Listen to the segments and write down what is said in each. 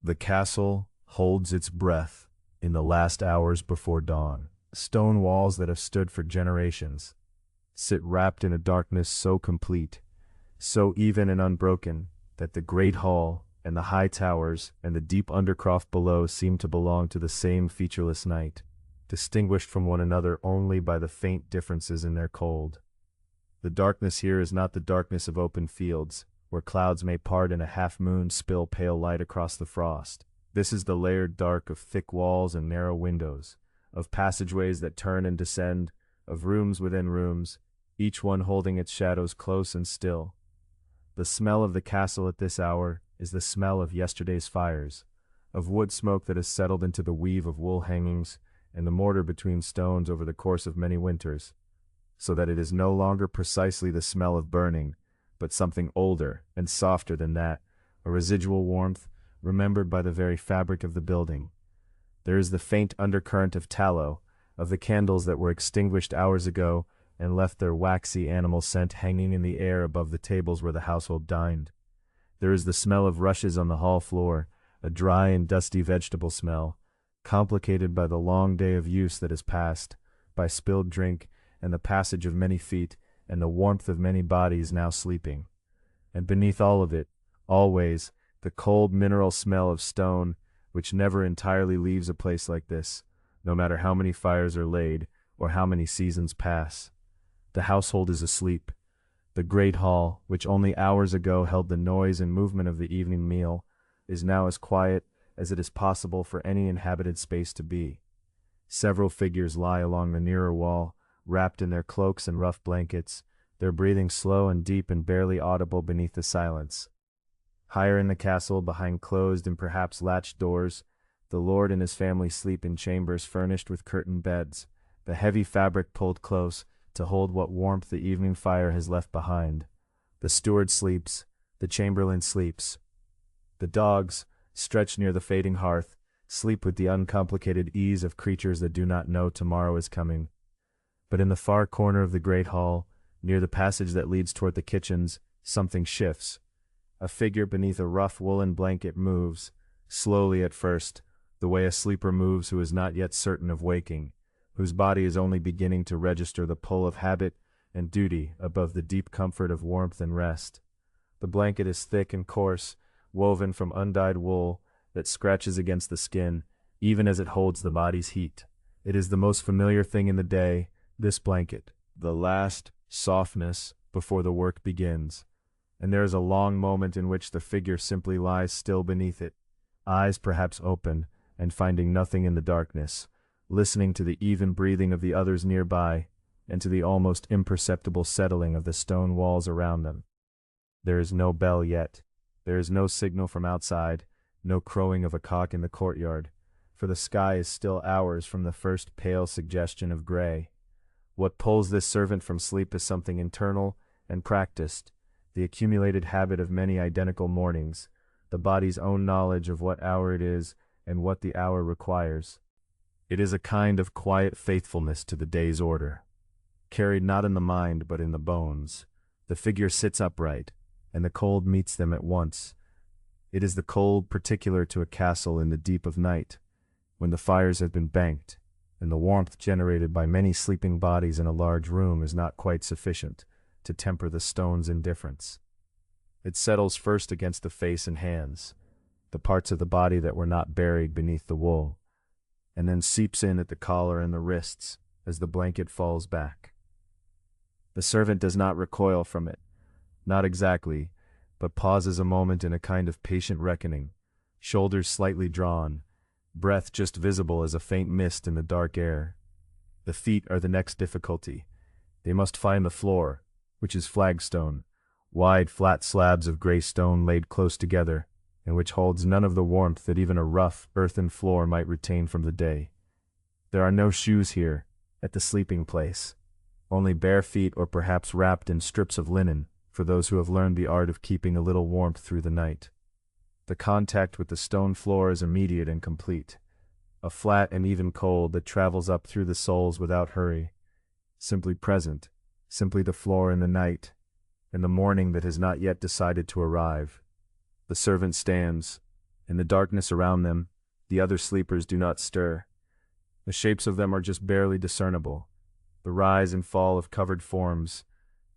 The castle holds its breath in the last hours before dawn. Stone walls that have stood for generations sit wrapped in a darkness so complete, so even and unbroken, that the great hall and the high towers and the deep undercroft below seem to belong to the same featureless night, distinguished from one another only by the faint differences in their cold. The darkness here is not the darkness of open fields, where clouds may part and a half-moon spill pale light across the frost. This is the layered dark of thick walls and narrow windows, of passageways that turn and descend, of rooms within rooms, each one holding its shadows close and still. The smell of the castle at this hour is the smell of yesterday's fires, of wood smoke that has settled into the weave of wool hangings and the mortar between stones over the course of many winters, so that it is no longer precisely the smell of burning, but something older and softer than that, a residual warmth remembered by the very fabric of the building. There is the faint undercurrent of tallow, of the candles that were extinguished hours ago and left their waxy animal scent hanging in the air above the tables where the household dined. There is the smell of rushes on the hall floor, a dry and dusty vegetable smell, complicated by the long day of use that has passed, by spilled drink and the passage of many feet and the warmth of many bodies now sleeping. And beneath all of it, always, the cold mineral smell of stone, which never entirely leaves a place like this, no matter how many fires are laid or how many seasons pass. The household is asleep. The great hall, which only hours ago held the noise and movement of the evening meal, is now as quiet as it is possible for any inhabited space to be. Several figures lie along the nearer wall, wrapped in their cloaks and rough blankets, their breathing slow and deep and barely audible beneath the silence. Higher in the castle, behind closed and perhaps latched doors, the lord and his family sleep in chambers furnished with curtained beds, the heavy fabric pulled close to hold what warmth the evening fire has left behind. The steward sleeps, the chamberlain sleeps. The dogs, stretched near the fading hearth, sleep with the uncomplicated ease of creatures that do not know tomorrow is coming. But in the far corner of the great hall, near the passage that leads toward the kitchens, something shifts. A figure beneath a rough woolen blanket moves, slowly at first, the way a sleeper moves who is not yet certain of waking, whose body is only beginning to register the pull of habit and duty above the deep comfort of warmth and rest. The blanket is thick and coarse, woven from undyed wool that scratches against the skin, even as it holds the body's heat. It is the most familiar thing in the day, this blanket, the last softness before the work begins, and there is a long moment in which the figure simply lies still beneath it, eyes perhaps open, and finding nothing in the darkness, listening to the even breathing of the others nearby, and to the almost imperceptible settling of the stone walls around them. There is no bell yet. There is no signal from outside, no crowing of a cock in the courtyard, for the sky is still hours from the first pale suggestion of gray. What pulls this servant from sleep is something internal and practiced, the accumulated habit of many identical mornings, the body's own knowledge of what hour it is and what the hour requires. It is a kind of quiet faithfulness to the day's order, carried not in the mind but in the bones. The figure sits upright, and the cold meets them at once. It is the cold particular to a castle in the deep of night, when the fires have been banked, and the warmth generated by many sleeping bodies in a large room is not quite sufficient to temper the stone's indifference. It settles first against the face and hands, the parts of the body that were not buried beneath the wool, and then seeps in at the collar and the wrists as the blanket falls back. The servant does not recoil from it, not exactly, but pauses a moment in a kind of patient reckoning, shoulders slightly drawn, breath just visible as a faint mist in the dark air. The feet are the next difficulty. They must find the floor, which is flagstone, wide flat slabs of gray stone laid close together, and which holds none of the warmth that even a rough, earthen floor might retain from the day. There are no shoes here, at the sleeping place, only bare feet or perhaps wrapped in strips of linen, for those who have learned the art of keeping a little warmth through the night. The contact with the stone floor is immediate and complete, a flat and even cold that travels up through the soles without hurry, simply present, simply the floor in the night, and the morning that has not yet decided to arrive. The servant stands, In the darkness around them, the other sleepers do not stir. The shapes of them are just barely discernible. The rise and fall of covered forms,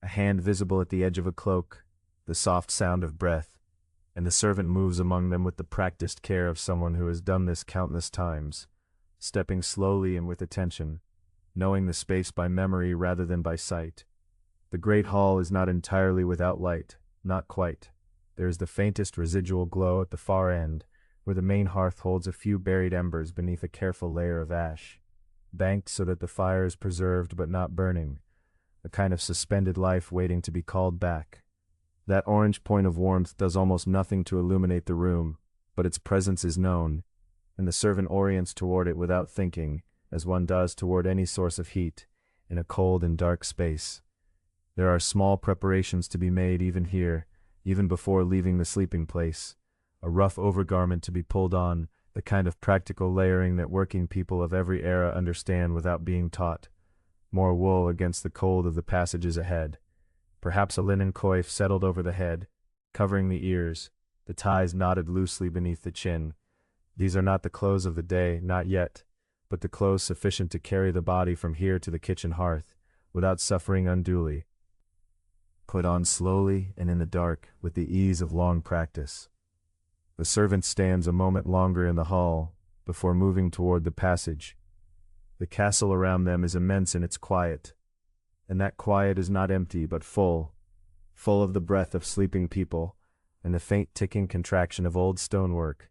a hand visible at the edge of a cloak, the soft sound of breath, and the servant moves among them with the practiced care of someone who has done this countless times, stepping slowly and with attention, knowing the space by memory rather than by sight. The great hall is not entirely without light, not quite. There is the faintest residual glow at the far end, where the main hearth holds a few buried embers beneath a careful layer of ash, banked so that the fire is preserved but not burning, a kind of suspended life waiting to be called back. That orange point of warmth does almost nothing to illuminate the room, but its presence is known, and the servant orients toward it without thinking, as one does toward any source of heat, in a cold and dark space. There are small preparations to be made even here, even before leaving the sleeping place. A rough overgarment to be pulled on, the kind of practical layering that working people of every era understand without being taught. More wool against the cold of the passages ahead. Perhaps a linen coif settled over the head, covering the ears, the ties knotted loosely beneath the chin. These are not the clothes of the day, not yet, but the clothes sufficient to carry the body from here to the kitchen hearth, without suffering unduly. Put on slowly and in the dark, with the ease of long practice. The servant stands a moment longer in the hall, before moving toward the passage. The castle around them is immense in its quiet, and that quiet is not empty but full of the breath of sleeping people, and the faint ticking contraction of old stonework,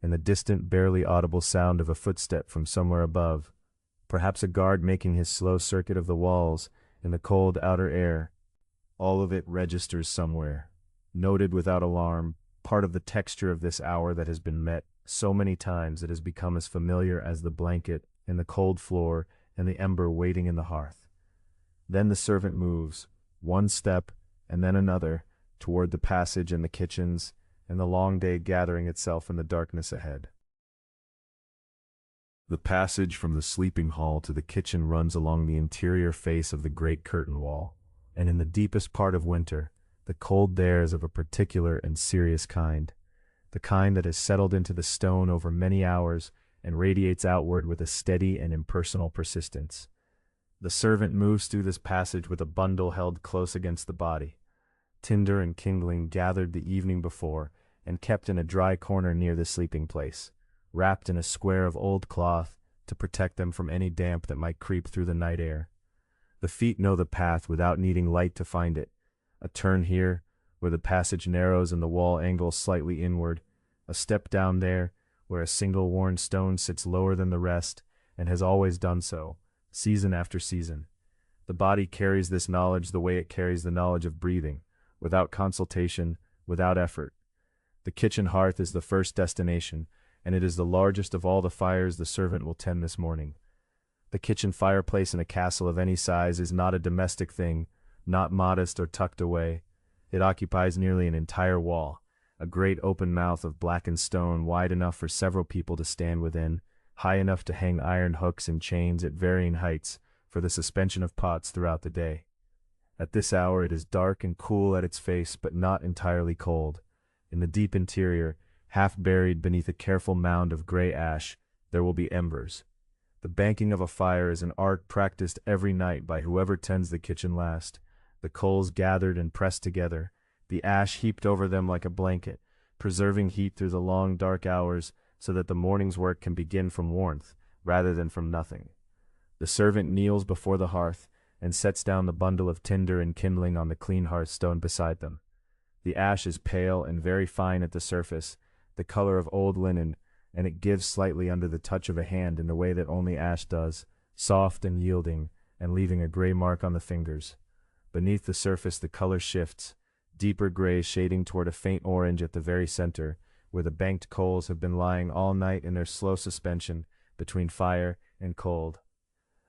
and the distant barely audible sound of a footstep from somewhere above, perhaps a guard making his slow circuit of the walls in the cold outer air. All of it registers somewhere, noted without alarm, part of the texture of this hour that has been met so many times it has become as familiar as the blanket and the cold floor and the ember waiting in the hearth. Then the servant moves, one step and then another, toward the passage and the kitchens, and the long day gathering itself in the darkness ahead. The passage from the sleeping hall to the kitchen runs along the interior face of the great curtain wall, and in the deepest part of winter, the cold there is of a particular and serious kind, the kind that has settled into the stone over many hours and radiates outward with a steady and impersonal persistence. The servant moves through this passage with a bundle held close against the body, tinder and kindling gathered the evening before and kept in a dry corner near the sleeping place, wrapped in a square of old cloth to protect them from any damp that might creep through the night air. The feet know the path without needing light to find it. A turn here, where the passage narrows and the wall angles slightly inward. A step down there, where a single worn stone sits lower than the rest, and has always done so, season after season. The body carries this knowledge the way it carries the knowledge of breathing, without consultation, without effort. The kitchen hearth is the first destination, and it is the largest of all the fires the servant will tend this morning. The kitchen fireplace in a castle of any size is not a domestic thing, not modest or tucked away. It occupies nearly an entire wall, a great open mouth of blackened stone wide enough for several people to stand within, high enough to hang iron hooks and chains at varying heights for the suspension of pots throughout the day. At this hour it is dark and cool at its face, but not entirely cold. In the deep interior, half buried beneath a careful mound of gray ash, there will be embers. The banking of a fire is an art practiced every night by whoever tends the kitchen last. The coals gathered and pressed together, the ash heaped over them like a blanket, preserving heat through the long dark hours so that the morning's work can begin from warmth rather than from nothing. The servant kneels before the hearth and sets down the bundle of tinder and kindling on the clean hearthstone beside them. The ash is pale and very fine at the surface, the color of old linen, and it gives slightly under the touch of a hand in the way that only ash does, soft and yielding, and leaving a gray mark on the fingers. Beneath the surface the color shifts, deeper gray shading toward a faint orange at the very center, where the banked coals have been lying all night in their slow suspension between fire and cold.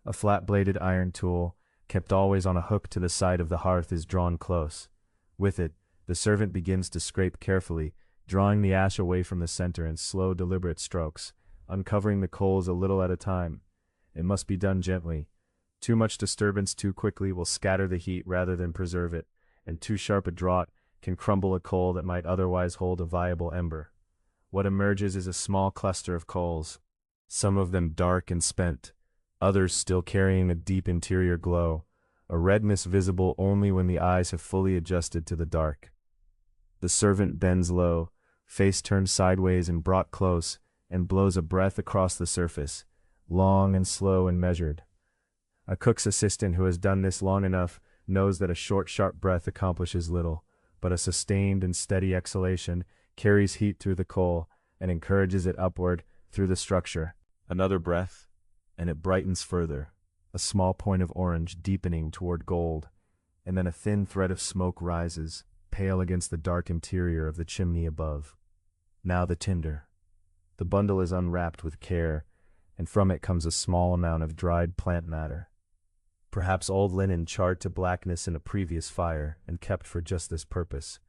A flat-bladed iron tool, kept always on a hook to the side of the hearth, is drawn close. With it, the servant begins to scrape carefully, drawing the ash away from the center in slow, deliberate strokes, uncovering the coals a little at a time. It must be done gently. Too much disturbance too quickly will scatter the heat rather than preserve it, and too sharp a draught can crumble a coal that might otherwise hold a viable ember. What emerges is a small cluster of coals, some of them dark and spent, others still carrying a deep interior glow, a redness visible only when the eyes have fully adjusted to the dark. The servant bends low, face turned sideways and brought close, and blows a breath across the surface, long and slow and measured. A cook's assistant who has done this long enough knows that a short, sharp breath accomplishes little, but a sustained and steady exhalation carries heat through the coal and encourages it upward through the structure. Another breath, and it brightens further, a small point of orange deepening toward gold, and then a thin thread of smoke rises, pale against the dark interior of the chimney above. Now the tinder. The bundle is unwrapped with care, and from it comes a small amount of dried plant matter. Perhaps old linen charred to blackness in a previous fire and kept for just this purpose.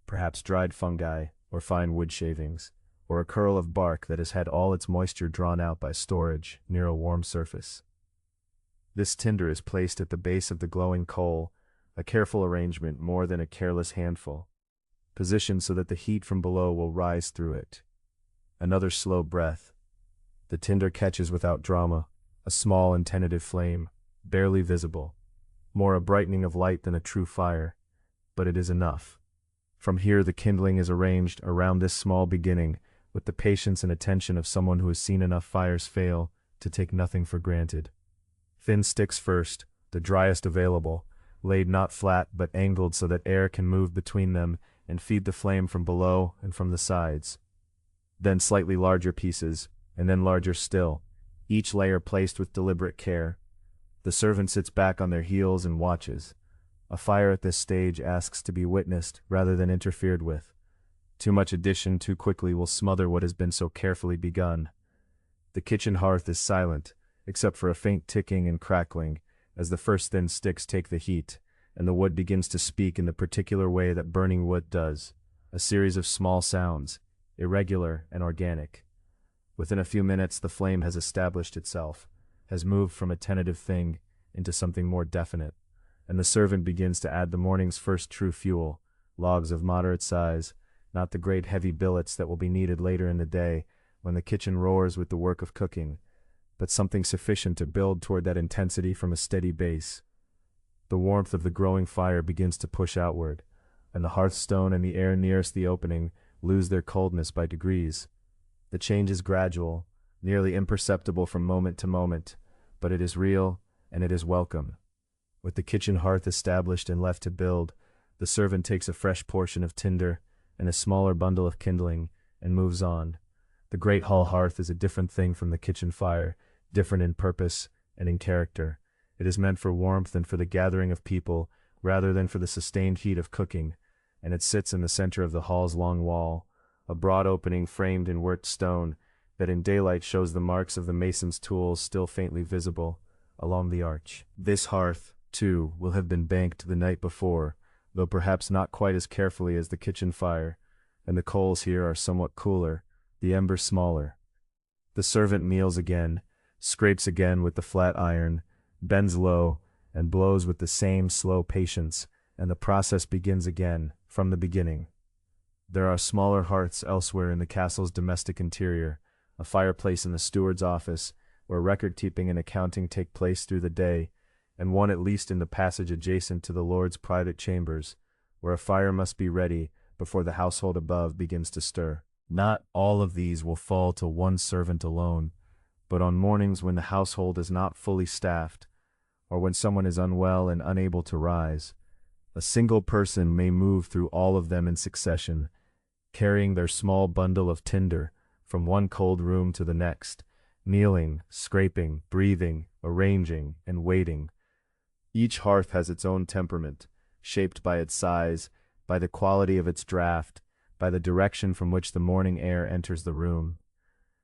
Perhaps dried fungi, or fine wood shavings, or a curl of bark that has had all its moisture drawn out by storage near a warm surface. This tinder is placed at the base of the glowing coal, a careful arrangement more than a careless handful, positioned so that the heat from below will rise through it. Another slow breath. The tinder catches without drama, a small and tentative flame, barely visible, more a brightening of light than a true fire, but it is enough. From here the kindling is arranged around this small beginning with the patience and attention of someone who has seen enough fires fail to take nothing for granted. Thin sticks first, the driest available, laid not flat but angled so that air can move between them and feed the flame from below and from the sides. Then slightly larger pieces, and then larger still, each layer placed with deliberate care. The servant sits back on their heels and watches. A fire at this stage asks to be witnessed rather than interfered with. Too much addition too quickly will smother what has been so carefully begun. The kitchen hearth is silent, except for a faint ticking and crackling, as the first thin sticks take the heat, and the wood begins to speak in the particular way that burning wood does, a series of small sounds, irregular and organic. Within a few minutes the flame has established itself, has moved from a tentative thing into something more definite, and the servant begins to add the morning's first true fuel, logs of moderate size, not the great heavy billets that will be needed later in the day when the kitchen roars with the work of cooking, but something sufficient to build toward that intensity from a steady base. The warmth of the growing fire begins to push outward, and the hearthstone and the air nearest the opening lose their coldness by degrees. The change is gradual, nearly imperceptible from moment to moment, but it is real and it is welcome. With the kitchen hearth established and left to build, the servant takes a fresh portion of tinder and a smaller bundle of kindling and moves on. The great hall hearth is a different thing from the kitchen fire, different in purpose and in character. It is meant for warmth and for the gathering of people rather than for the sustained heat of cooking, and it sits in the center of the hall's long wall, a broad opening framed in worked stone that in daylight shows the marks of the mason's tools still faintly visible along the arch. This hearth, too, will have been banked the night before, though perhaps not quite as carefully as the kitchen fire, and the coals here are somewhat cooler, the embers smaller. The servant kneels again, scrapes again with the flat iron, bends low, and blows with the same slow patience, and the process begins again, from the beginning. There are smaller hearths elsewhere in the castle's domestic interior, a fireplace in the steward's office, where record-keeping and accounting take place through the day, and one at least in the passage adjacent to the lord's private chambers, where a fire must be ready before the household above begins to stir. Not all of these will fall to one servant alone, but on mornings when the household is not fully staffed, or when someone is unwell and unable to rise, a single person may move through all of them in succession, carrying their small bundle of tinder from one cold room to the next, kneeling, scraping, breathing, arranging, and waiting. Each hearth has its own temperament, shaped by its size, by the quality of its draught, by the direction from which the morning air enters the room.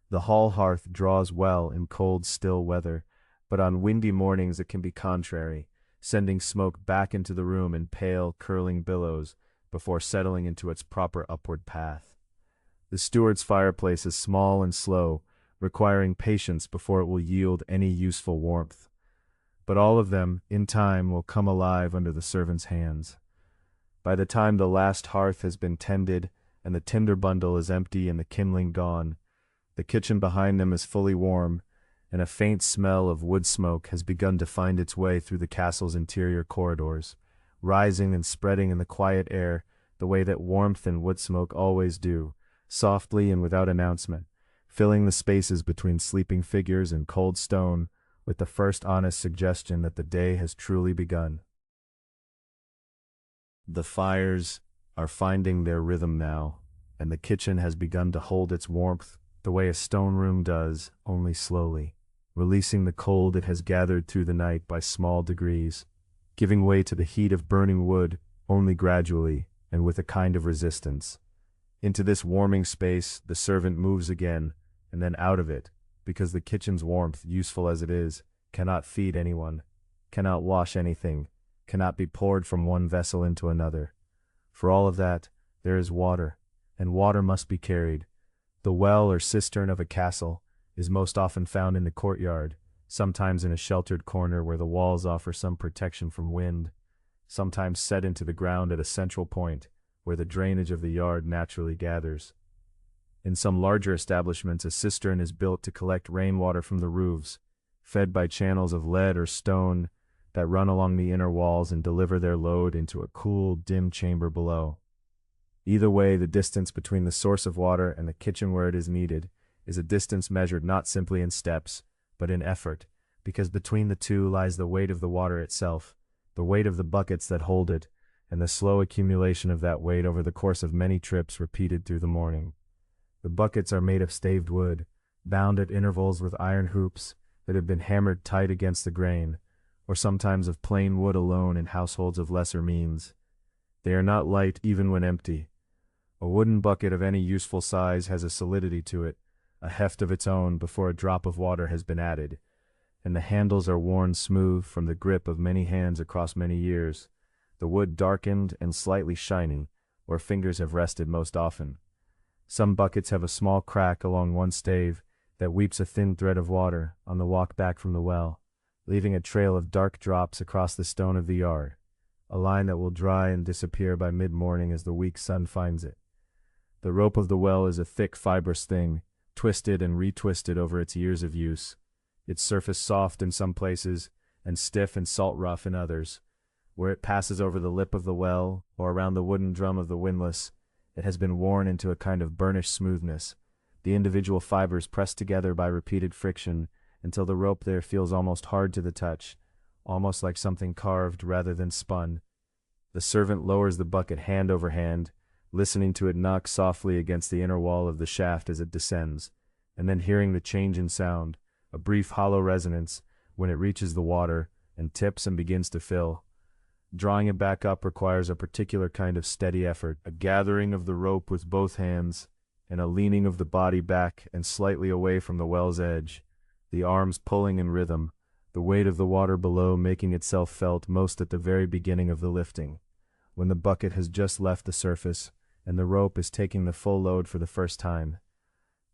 The hall hearth draws well in cold, still weather, but on windy mornings it can be contrary, sending smoke back into the room in pale, curling billows before settling into its proper upward path. The steward's fireplace is small and slow, requiring patience before it will yield any useful warmth. But all of them, in time, will come alive under the servant's hands. By the time the last hearth has been tended and the tinder bundle is empty and the kindling gone. The kitchen behind them is fully warm, and a faint smell of wood smoke has begun to find its way through the castle's interior corridors, rising and spreading in the quiet air the way that warmth and wood smoke always do, softly and without announcement, filling the spaces between sleeping figures and cold stone with the first honest suggestion that the day has truly begun. The fires are finding their rhythm now, and the kitchen has begun to hold its warmth the way a stone room does, only slowly, releasing the cold it has gathered through the night by small degrees, giving way to the heat of burning wood only gradually and with a kind of resistance. Into this warming space the servant moves again, and then out of it, because the kitchen's warmth, useful as it is, cannot feed anyone, cannot wash anything, cannot be poured from one vessel into another. For all of that, there is water, and water must be carried. The well or cistern of a castle is most often found in the courtyard, sometimes in a sheltered corner where the walls offer some protection from wind, sometimes set into the ground at a central point where the drainage of the yard naturally gathers. In some larger establishments, a cistern is built to collect rainwater from the roofs, fed by channels of lead or stone that run along the inner walls and deliver their load into a cool, dim chamber below. Either way, the distance between the source of water and the kitchen where it is needed is a distance measured not simply in steps, but in effort, because between the two lies the weight of the water itself, the weight of the buckets that hold it, and the slow accumulation of that weight over the course of many trips repeated through the morning. The buckets are made of staved wood, bound at intervals with iron hoops that have been hammered tight against the grain, or sometimes of plain wood alone in households of lesser means. They are not light even when empty. A wooden bucket of any useful size has a solidity to it, a heft of its own before a drop of water has been added, and the handles are worn smooth from the grip of many hands across many years, the wood darkened and slightly shining where fingers have rested most often. Some buckets have a small crack along one stave that weeps a thin thread of water on the walk back from the well, leaving a trail of dark drops across the stone of the yard, a line that will dry and disappear by mid-morning as the weak sun finds it. The rope of the well is a thick, fibrous thing, twisted and retwisted over its years of use, its surface soft in some places and stiff and salt-rough in others. Where it passes over the lip of the well or around the wooden drum of the windlass, it has been worn into a kind of burnished smoothness, the individual fibers pressed together by repeated friction until the rope there feels almost hard to the touch, almost like something carved rather than spun. The servant lowers the bucket hand over hand, listening to it knock softly against the inner wall of the shaft as it descends, and then hearing the change in sound, a brief hollow resonance, when it reaches the water and tips and begins to fill. Drawing it back up requires a particular kind of steady effort, a gathering of the rope with both hands, and a leaning of the body back and slightly away from the well's edge, the arms pulling in rhythm, the weight of the water below making itself felt most at the very beginning of the lifting, when the bucket has just left the surface and the rope is taking the full load for the first time.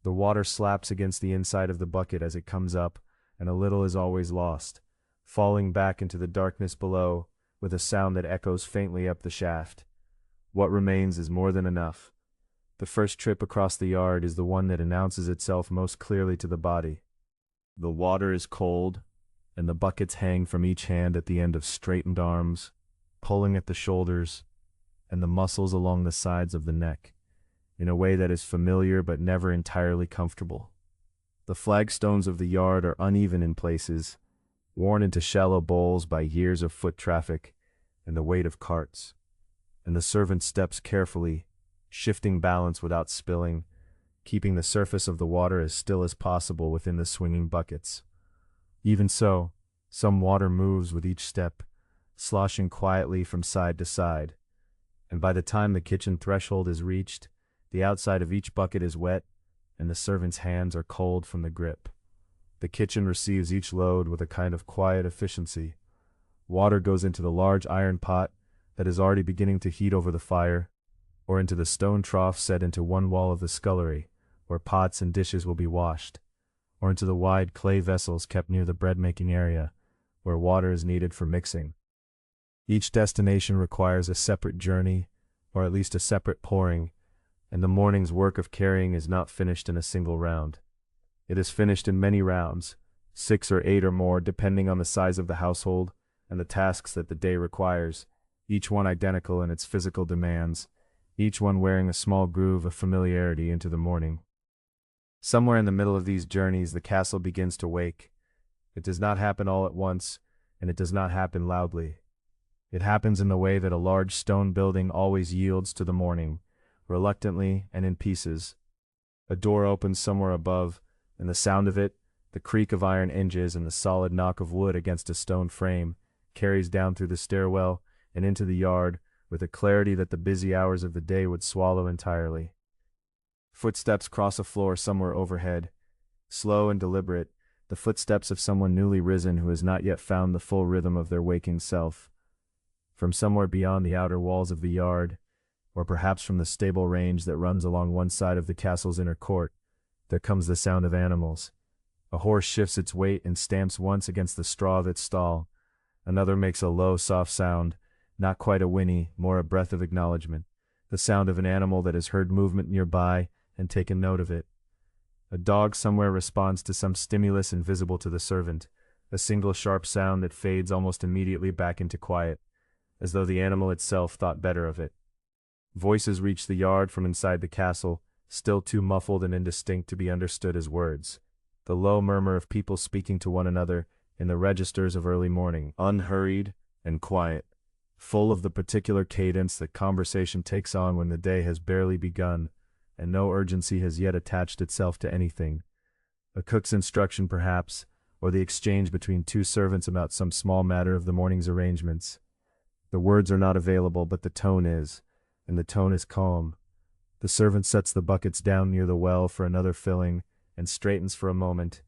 The water slaps against the inside of the bucket as it comes up, and a little is always lost, falling back into the darkness below, with a sound that echoes faintly up the shaft. What remains is more than enough. The first trip across the yard is the one that announces itself most clearly to the body. The water is cold, and the buckets hang from each hand at the end of straightened arms, pulling at the shoulders, and the muscles along the sides of the neck, in a way that is familiar but never entirely comfortable. The flagstones of the yard are uneven in places, worn into shallow bowls by years of foot traffic and the weight of carts, and the servant steps carefully, shifting balance without spilling, keeping the surface of the water as still as possible within the swinging buckets. Even so, some water moves with each step, sloshing quietly from side to side, and by the time the kitchen threshold is reached, the outside of each bucket is wet, and the servant's hands are cold from the grip. The kitchen receives each load with a kind of quiet efficiency. Water goes into the large iron pot that is already beginning to heat over the fire, or into the stone trough set into one wall of the scullery, where pots and dishes will be washed, or into the wide clay vessels kept near the bread-making area, where water is needed for mixing. Each destination requires a separate journey, or at least a separate pouring, and the morning's work of carrying is not finished in a single round. It is finished in many rounds, 6 or 8 or more depending on the size of the household and the tasks that the day requires, each one identical in its physical demands, each one wearing a small groove of familiarity into the morning. Somewhere in the middle of these journeys the castle begins to wake. It does not happen all at once, and it does not happen loudly. It happens in the way that a large stone building always yields to the morning, reluctantly and in pieces. A door opens somewhere above, and the sound of it, the creak of iron hinges and the solid knock of wood against a stone frame, carries down through the stairwell and into the yard with a clarity that the busy hours of the day would swallow entirely. Footsteps cross a floor somewhere overhead, slow and deliberate, the footsteps of someone newly risen who has not yet found the full rhythm of their waking self. From somewhere beyond the outer walls of the yard, or perhaps from the stable range that runs along one side of the castle's inner court, there comes the sound of animals. A horse shifts its weight and stamps once against the straw of its stall. Another makes a low, soft sound, not quite a whinny, more a breath of acknowledgement, the sound of an animal that has heard movement nearby and taken note of it. A dog somewhere responds to some stimulus invisible to the servant, a single sharp sound that fades almost immediately back into quiet, as though the animal itself thought better of it. Voices reach the yard from inside the castle, still too muffled and indistinct to be understood as words. The low murmur of people speaking to one another in the registers of early morning, unhurried and quiet, full of the particular cadence that conversation takes on when the day has barely begun, and no urgency has yet attached itself to anything. A cook's instruction perhaps, or the exchange between two servants about some small matter of the morning's arrangements. The words are not available, but the tone is, and the tone is calm. The servant sets the buckets down near the well for another filling, and straightens for a moment,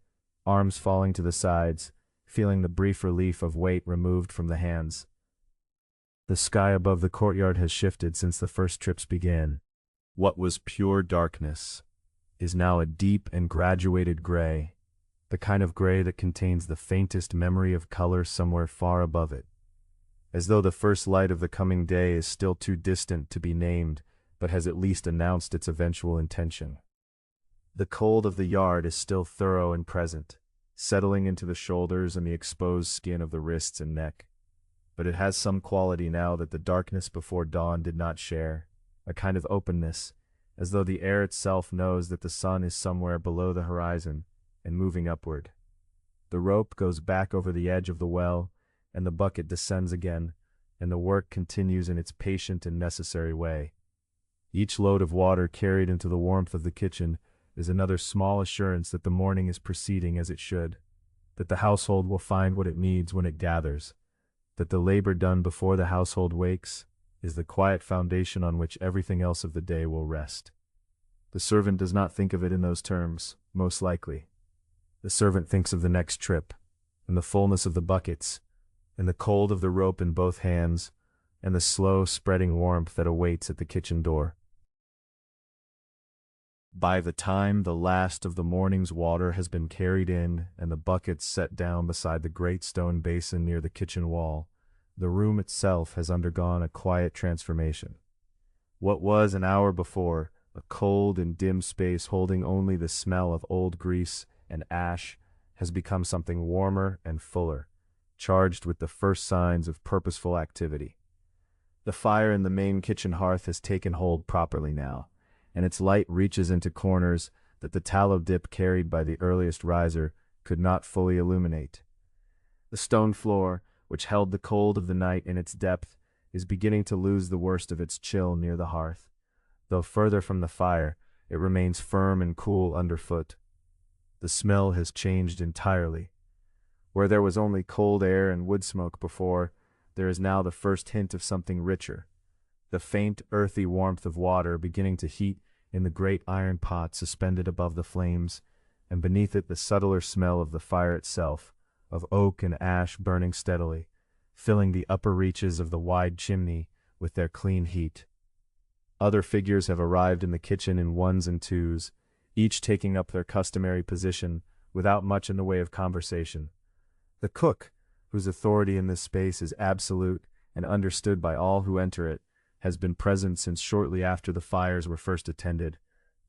arms falling to the sides, feeling the brief relief of weight removed from the hands. The sky above the courtyard has shifted since the first trips began. What was pure darkness is now a deep and graduated gray, the kind of gray that contains the faintest memory of color somewhere far above it, as though the first light of the coming day is still too distant to be named, but has at least announced its eventual intention. The cold of the yard is still thorough and present, settling into the shoulders and the exposed skin of the wrists and neck, but it has some quality now that the darkness before dawn did not share, a kind of openness, as though the air itself knows that the sun is somewhere below the horizon and moving upward. The rope goes back over the edge of the well, and the bucket descends again, and the work continues in its patient and necessary way. Each load of water carried into the warmth of the kitchen is another small assurance that the morning is proceeding as it should, that the household will find what it needs when it gathers, that the labor done before the household wakes is the quiet foundation on which everything else of the day will rest. The servant does not think of it in those terms, most likely. The servant thinks of the next trip, and the fullness of the buckets, and the cold of the rope in both hands, and the slow spreading warmth that awaits at the kitchen door. By the time the last of the morning's water has been carried in and the buckets set down beside the great stone basin near the kitchen wall, the room itself has undergone a quiet transformation. What was an hour before a cold and dim space holding only the smell of old grease and ash has become something warmer and fuller, charged with the first signs of purposeful activity. The fire in the main kitchen hearth has taken hold properly now, and its light reaches into corners that the tallow dip carried by the earliest riser could not fully illuminate. The stone floor, which held the cold of the night in its depth, is beginning to lose the worst of its chill near the hearth. Though further from the fire, it remains firm and cool underfoot. The smell has changed entirely. Where there was only cold air and wood smoke before, there is now the first hint of something richer, the faint, earthy warmth of water beginning to heat in the great iron pot suspended above the flames, and beneath it the subtler smell of the fire itself, of oak and ash burning steadily, filling the upper reaches of the wide chimney with their clean heat. Other figures have arrived in the kitchen in ones and twos, each taking up their customary position without much in the way of conversation. The cook, whose authority in this space is absolute and understood by all who enter it, has been present since shortly after the fires were first attended,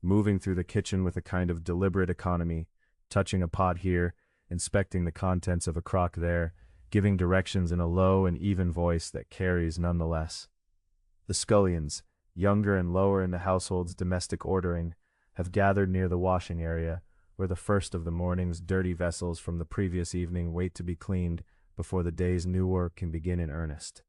moving through the kitchen with a kind of deliberate economy, touching a pot here, inspecting the contents of a crock there, giving directions in a low and even voice that carries nonetheless. The scullions, younger and lower in the household's domestic ordering, have gathered near the washing area, where the first of the morning's dirty vessels from the previous evening wait to be cleaned before the day's new work can begin in earnest.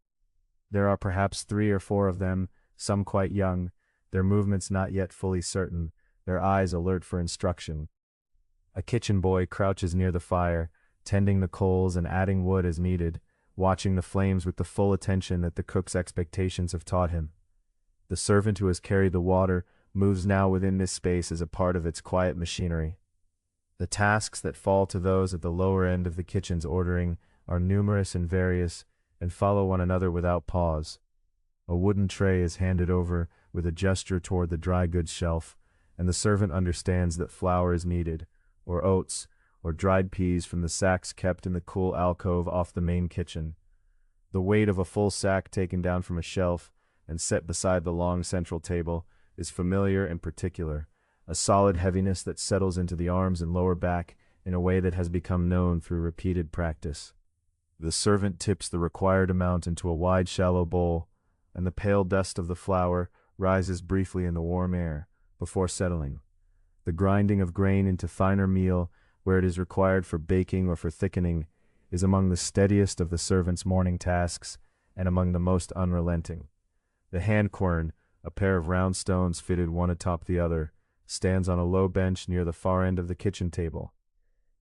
There are perhaps 3 or 4 of them, some quite young, their movements not yet fully certain, their eyes alert for instruction. A kitchen boy crouches near the fire, tending the coals and adding wood as needed, watching the flames with the full attention that the cook's expectations have taught him. The servant who has carried the water moves now within this space as a part of its quiet machinery. The tasks that fall to those at the lower end of the kitchen's ordering are numerous and various, and follow one another without pause. A wooden tray is handed over with a gesture toward the dry goods shelf, and the servant understands that flour is needed, or oats, or dried peas from the sacks kept in the cool alcove off the main kitchen. The weight of a full sack taken down from a shelf and set beside the long central table is familiar and particular, a solid heaviness that settles into the arms and lower back in a way that has become known through repeated practice. The servant tips the required amount into a wide shallow bowl, and the pale dust of the flour rises briefly in the warm air, before settling. The grinding of grain into finer meal, where it is required for baking or for thickening, is among the steadiest of the servant's morning tasks, and among the most unrelenting. The hand quern, a pair of round stones fitted one atop the other, stands on a low bench near the far end of the kitchen table.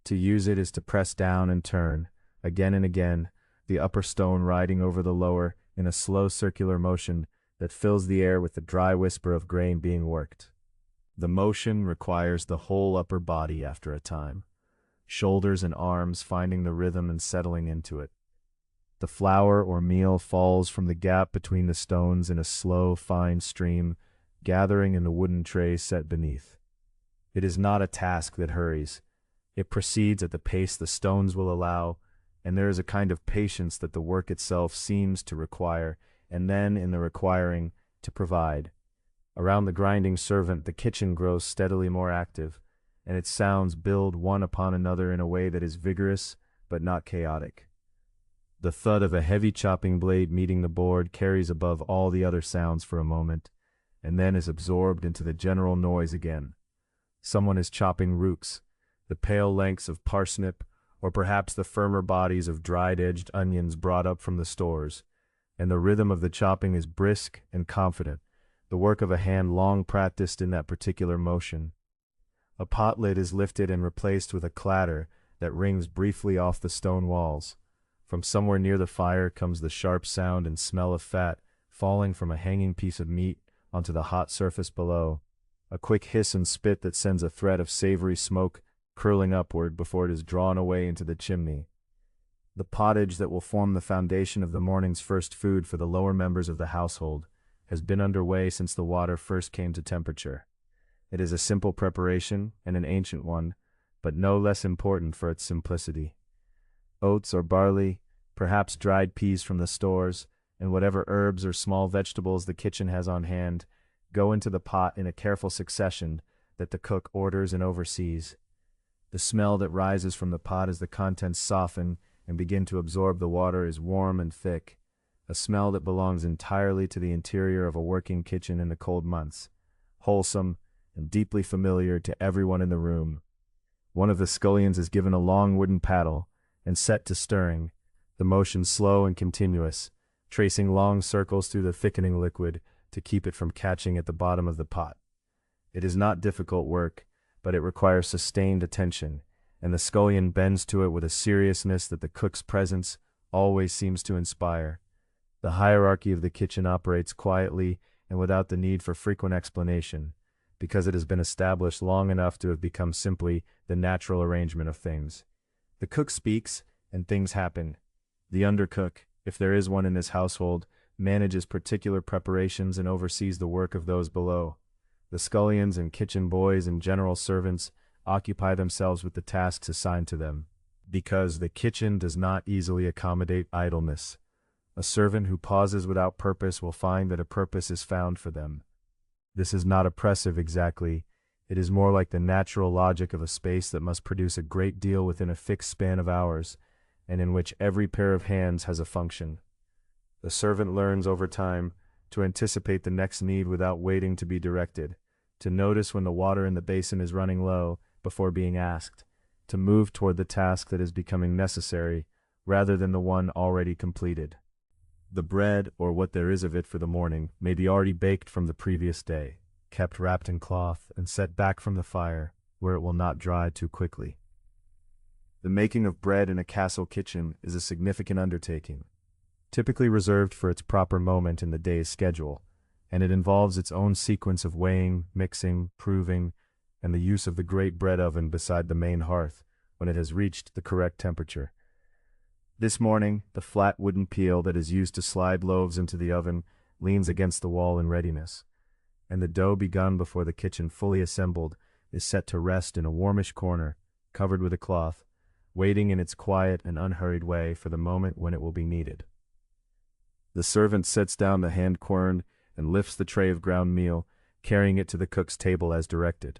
To use it is to press down and turn, again and again, the upper stone riding over the lower in a slow circular motion that fills the air with the dry whisper of grain being worked. The motion requires the whole upper body after a time, shoulders and arms finding the rhythm and settling into it. The flour or meal falls from the gap between the stones in a slow, fine stream, gathering in the wooden tray set beneath. It is not a task that hurries. It proceeds at the pace the stones will allow, and there is a kind of patience that the work itself seems to require, and then, in the requiring, to provide. Around the grinding servant the kitchen grows steadily more active, and its sounds build one upon another in a way that is vigorous but not chaotic. The thud of a heavy chopping blade meeting the board carries above all the other sounds for a moment, and then is absorbed into the general noise again. Someone is chopping rooks, the pale lengths of parsnip, or perhaps the firmer bodies of dried-edged onions brought up from the stores, and the rhythm of the chopping is brisk and confident, the work of a hand long practiced in that particular motion. A pot lid is lifted and replaced with a clatter that rings briefly off the stone walls. From somewhere near the fire comes the sharp sound and smell of fat falling from a hanging piece of meat onto the hot surface below, a quick hiss and spit that sends a thread of savory smoke curling upward before it is drawn away into the chimney. The pottage that will form the foundation of the morning's first food for the lower members of the household has been underway since the water first came to temperature. It is a simple preparation and an ancient one, but no less important for its simplicity. Oats or barley, perhaps dried peas from the stores, and whatever herbs or small vegetables the kitchen has on hand, go into the pot in a careful succession that the cook orders and oversees. The smell that rises from the pot as the contents soften and begin to absorb the water is warm and thick, a smell that belongs entirely to the interior of a working kitchen in the cold months, wholesome and deeply familiar to everyone in the room. One of the scullions is given a long wooden paddle and set to stirring, the motion slow and continuous, tracing long circles through the thickening liquid to keep it from catching at the bottom of the pot. It is not difficult work, but it requires sustained attention, and the scullion bends to it with a seriousness that the cook's presence always seems to inspire. The hierarchy of the kitchen operates quietly and without the need for frequent explanation, because it has been established long enough to have become simply the natural arrangement of things. The cook speaks, and things happen. The undercook, if there is one in this household, manages particular preparations and oversees the work of those below. The scullions and kitchen boys and general servants occupy themselves with the tasks assigned to them, because the kitchen does not easily accommodate idleness. A servant who pauses without purpose will find that a purpose is found for them. This is not oppressive exactly, it is more like the natural logic of a space that must produce a great deal within a fixed span of hours, and in which every pair of hands has a function. The servant learns over time to anticipate the next need without waiting to be directed, to notice when the water in the basin is running low before being asked, to move toward the task that is becoming necessary rather than the one already completed. The bread, or what there is of it for the morning, may be already baked from the previous day, kept wrapped in cloth and set back from the fire, where it will not dry too quickly. The making of bread in a castle kitchen is a significant undertaking, typically reserved for its proper moment in the day's schedule, and it involves its own sequence of weighing, mixing, proving, and the use of the great bread oven beside the main hearth when it has reached the correct temperature. This morning, the flat wooden peel that is used to slide loaves into the oven leans against the wall in readiness, and the dough begun before the kitchen fully assembled is set to rest in a warmish corner, covered with a cloth, waiting in its quiet and unhurried way for the moment when it will be needed. The servant sets down the hand quern and lifts the tray of ground meal, carrying it to the cook's table as directed.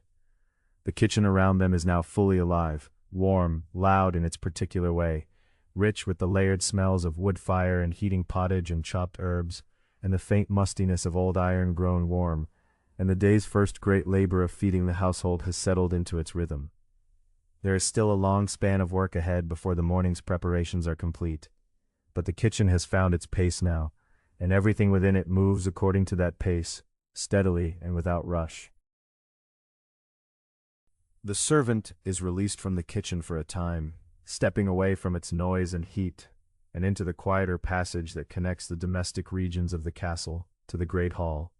The kitchen around them is now fully alive, warm, loud in its particular way, rich with the layered smells of wood fire and heating pottage and chopped herbs, and the faint mustiness of old iron grown warm, and the day's first great labor of feeding the household has settled into its rhythm. There is still a long span of work ahead before the morning's preparations are complete, but the kitchen has found its pace now, and everything within it moves according to that pace, steadily and without rush. The servant is released from the kitchen for a time, stepping away from its noise and heat, and into the quieter passage that connects the domestic regions of the castle to the great hall.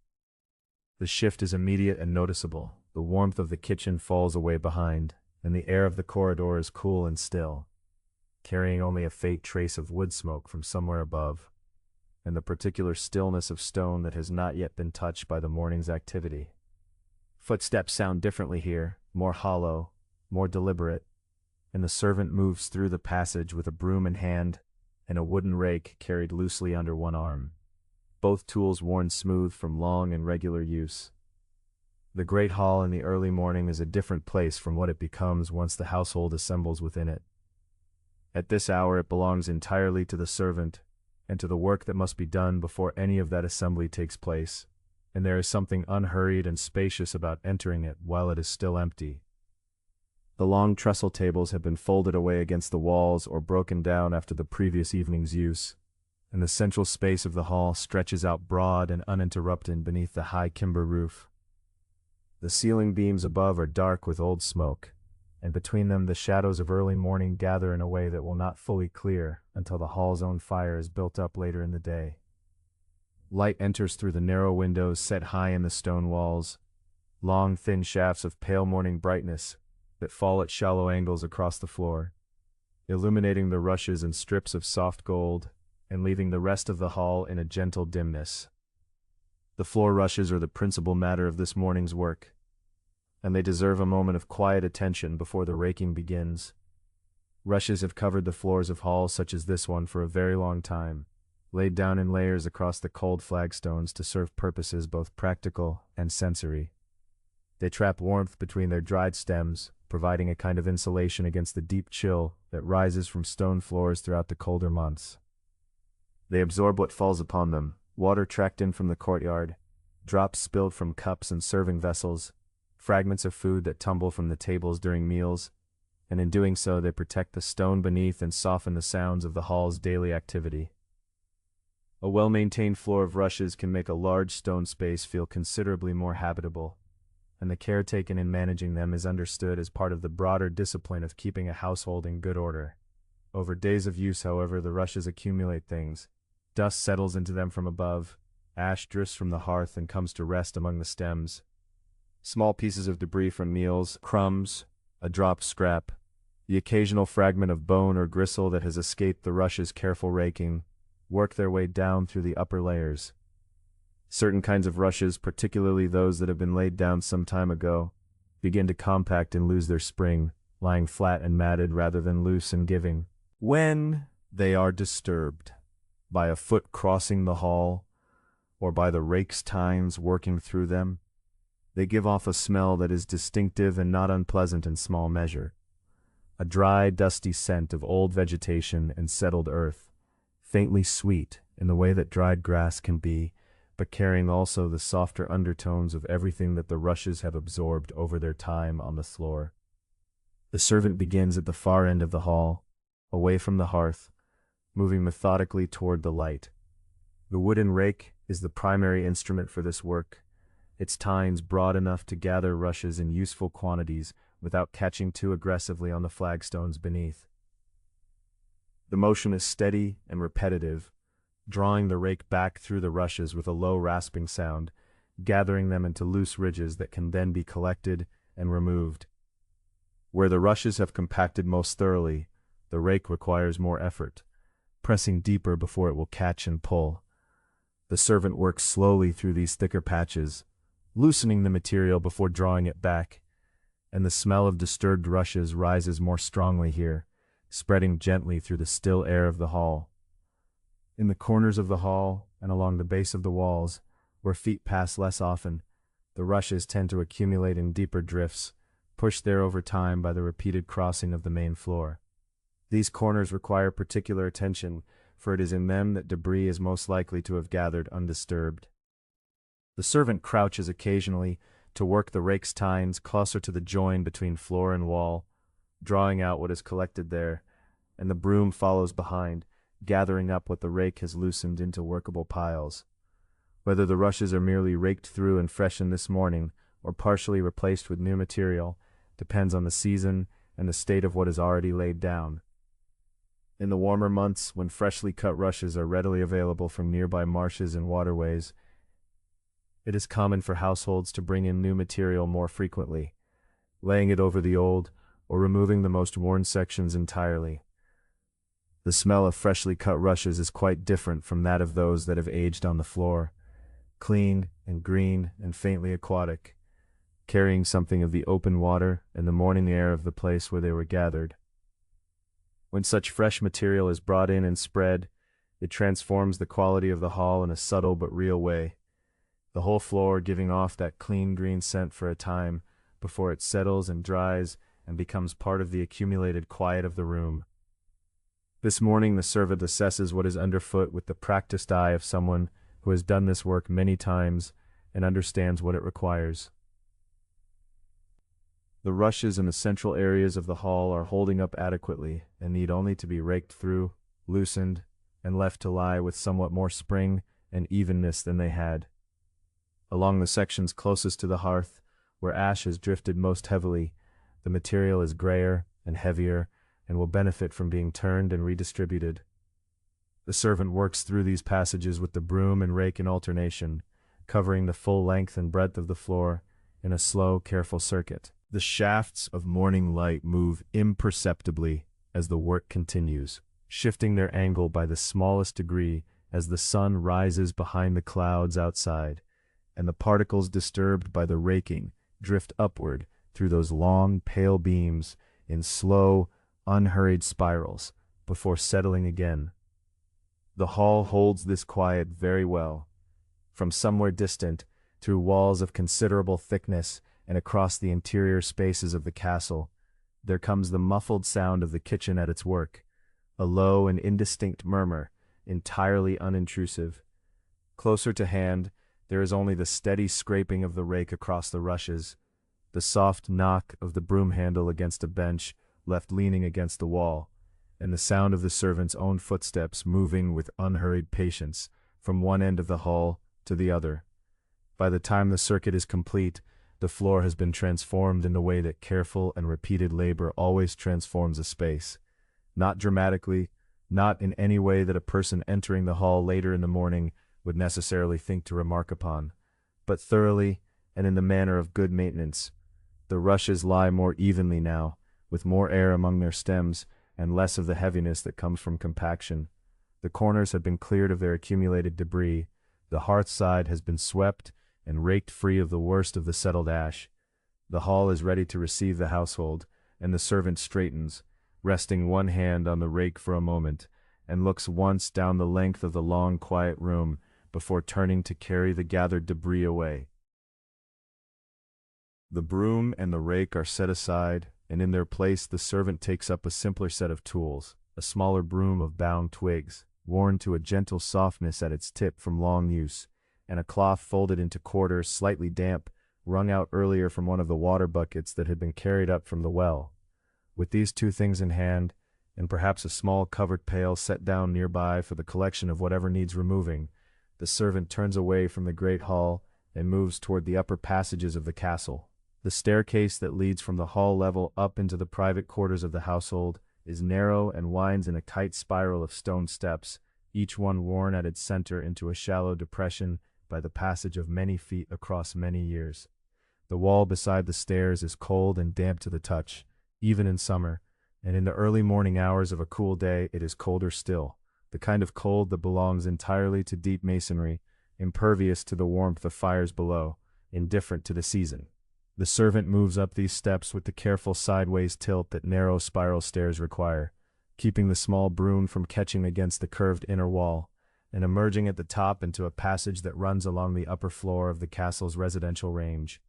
The shift is immediate and noticeable. The warmth of the kitchen falls away behind, and the air of the corridor is cool and still, carrying only a faint trace of wood smoke from somewhere above, and the particular stillness of stone that has not yet been touched by the morning's activity. Footsteps sound differently here, more hollow, more deliberate, and the servant moves through the passage with a broom in hand and a wooden rake carried loosely under one arm, both tools worn smooth from long and regular use. The great hall in the early morning is a different place from what it becomes once the household assembles within it. At this hour it belongs entirely to the servant, and to the work that must be done before any of that assembly takes place, and there is something unhurried and spacious about entering it while it is still empty. The long trestle tables have been folded away against the walls or broken down after the previous evening's use, and the central space of the hall stretches out broad and uninterrupted beneath the high timber roof. The ceiling beams above are dark with old smoke, and between them the shadows of early morning gather in a way that will not fully clear until the hall's own fire is built up later in the day. Light enters through the narrow windows set high in the stone walls, long thin shafts of pale morning brightness that fall at shallow angles across the floor, illuminating the rushes and strips of soft gold, and leaving the rest of the hall in a gentle dimness. The floor rushes are the principal matter of this morning's work, and they deserve a moment of quiet attention before the raking begins. Rushes have covered the floors of halls such as this one for a very long time, laid down in layers across the cold flagstones to serve purposes both practical and sensory. They trap warmth between their dried stems, providing a kind of insulation against the deep chill that rises from stone floors throughout the colder months. They absorb what falls upon them, water tracked in from the courtyard, drops spilled from cups and serving vessels, fragments of food that tumble from the tables during meals, and in doing so they protect the stone beneath and soften the sounds of the hall's daily activity. A well-maintained floor of rushes can make a large stone space feel considerably more habitable, and the care taken in managing them is understood as part of the broader discipline of keeping a household in good order. Over days of use, however, the rushes accumulate things. Dust settles into them from above, ash drifts from the hearth and comes to rest among the stems. Small pieces of debris from meals, crumbs, a dropped scrap, the occasional fragment of bone or gristle that has escaped the rush's careful raking, work their way down through the upper layers. Certain kinds of rushes, particularly those that have been laid down some time ago, begin to compact and lose their spring, lying flat and matted rather than loose and giving, when they are disturbed. by a foot crossing the hall, or by the rake's tines working through them. They give off a smell that is distinctive and not unpleasant in small measure. A dry, dusty scent of old vegetation and settled earth, faintly sweet in the way that dried grass can be, but carrying also the softer undertones of everything that the rushes have absorbed over their time on the floor. The servant begins at the far end of the hall, away from the hearth, moving methodically toward the light. The wooden rake is the primary instrument for this work, its tines broad enough to gather rushes in useful quantities without catching too aggressively on the flagstones beneath. The motion is steady and repetitive, drawing the rake back through the rushes with a low rasping sound, gathering them into loose ridges that can then be collected and removed. Where the rushes have compacted most thoroughly, the rake requires more effort, pressing deeper before it will catch and pull. The servant works slowly through these thicker patches, loosening the material before drawing it back, and the smell of disturbed rushes rises more strongly here, spreading gently through the still air of the hall. In the corners of the hall and along the base of the walls, where feet pass less often, the rushes tend to accumulate in deeper drifts, pushed there over time by the repeated crossing of the main floor. These corners require particular attention, for it is in them that debris is most likely to have gathered undisturbed. The servant crouches occasionally to work the rake's tines closer to the join between floor and wall, drawing out what is collected there, and the broom follows behind, gathering up what the rake has loosened into workable piles. Whether the rushes are merely raked through and freshened this morning, or partially replaced with new material, depends on the season and the state of what is already laid down. In the warmer months, when freshly cut rushes are readily available from nearby marshes and waterways, it is common for households to bring in new material more frequently, laying it over the old, or removing the most worn sections entirely. The smell of freshly cut rushes is quite different from that of those that have aged on the floor, clean and green and faintly aquatic, carrying something of the open water and the morning air of the place where they were gathered. When such fresh material is brought in and spread, it transforms the quality of the hall in a subtle but real way, the whole floor giving off that clean green scent for a time before it settles and dries and becomes part of the accumulated quiet of the room. This morning the servant assesses what is underfoot with the practiced eye of someone who has done this work many times and understands what it requires. The rushes in the central areas of the hall are holding up adequately and need only to be raked through, loosened, and left to lie with somewhat more spring and evenness than they had. Along the sections closest to the hearth, where ash has drifted most heavily, the material is grayer and heavier and will benefit from being turned and redistributed. The servant works through these passages with the broom and rake in alternation, covering the full length and breadth of the floor in a slow, careful circuit. The shafts of morning light move imperceptibly as the work continues, shifting their angle by the smallest degree as the sun rises behind the clouds outside, and the particles disturbed by the raking drift upward through those long, pale beams in slow, unhurried spirals before settling again. The hall holds this quiet very well. From somewhere distant, through walls of considerable thickness and across the interior spaces of the castle, there comes the muffled sound of the kitchen at its work, a low and indistinct murmur, entirely unintrusive. Closer to hand, there is only the steady scraping of the rake across the rushes, the soft knock of the broom handle against a bench left leaning against the wall, and the sound of the servant's own footsteps moving with unhurried patience from one end of the hall to the other. By the time the circuit is complete, the floor has been transformed in the way that careful and repeated labor always transforms a space, not dramatically, not in any way that a person entering the hall later in the morning would necessarily think to remark upon, but thoroughly and in the manner of good maintenance. The rushes lie more evenly now, with more air among their stems and less of the heaviness that comes from compaction. The corners have been cleared of their accumulated debris, the hearth side has been swept and raked free of the worst of the settled ash. The hall is ready to receive the household, and the servant straightens, resting one hand on the rake for a moment, and looks once down the length of the long, quiet room before turning to carry the gathered debris away. The broom and the rake are set aside, and in their place the servant takes up a simpler set of tools, a smaller broom of bound twigs, worn to a gentle softness at its tip from long use, and a cloth folded into quarters slightly damp, wrung out earlier from one of the water buckets that had been carried up from the well. With these two things in hand, and perhaps a small covered pail set down nearby for the collection of whatever needs removing, the servant turns away from the great hall and moves toward the upper passages of the castle. The staircase that leads from the hall level up into the private quarters of the household is narrow and winds in a tight spiral of stone steps, each one worn at its center into a shallow depression by the passage of many feet across many years. The wall beside the stairs is cold and damp to the touch, even in summer, and in the early morning hours of a cool day it is colder still, the kind of cold that belongs entirely to deep masonry, impervious to the warmth of fires below, indifferent to the season. The servant moves up these steps with the careful sideways tilt that narrow spiral stairs require, keeping the small broom from catching against the curved inner wall, and emerging at the top into a passage that runs along the upper floor of the castle's residential range.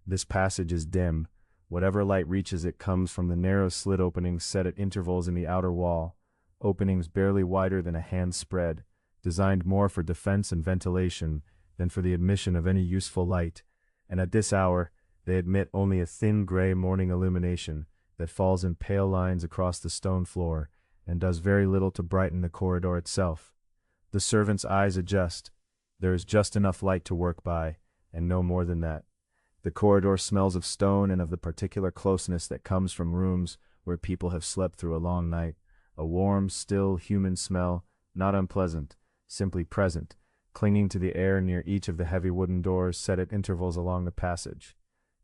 This passage is dim. Whatever light reaches it comes from the narrow slit openings set at intervals in the outer wall, openings barely wider than a hand's spread, designed more for defense and ventilation than for the admission of any useful light, and at this hour they admit only a thin gray morning illumination that falls in pale lines across the stone floor and does very little to brighten the corridor itself. The servant's eyes adjust. There is just enough light to work by, and no more than that. The corridor smells of stone and of the particular closeness that comes from rooms where people have slept through a long night, a warm, still, human smell, not unpleasant, simply present, clinging to the air near each of the heavy wooden doors set at intervals along the passage.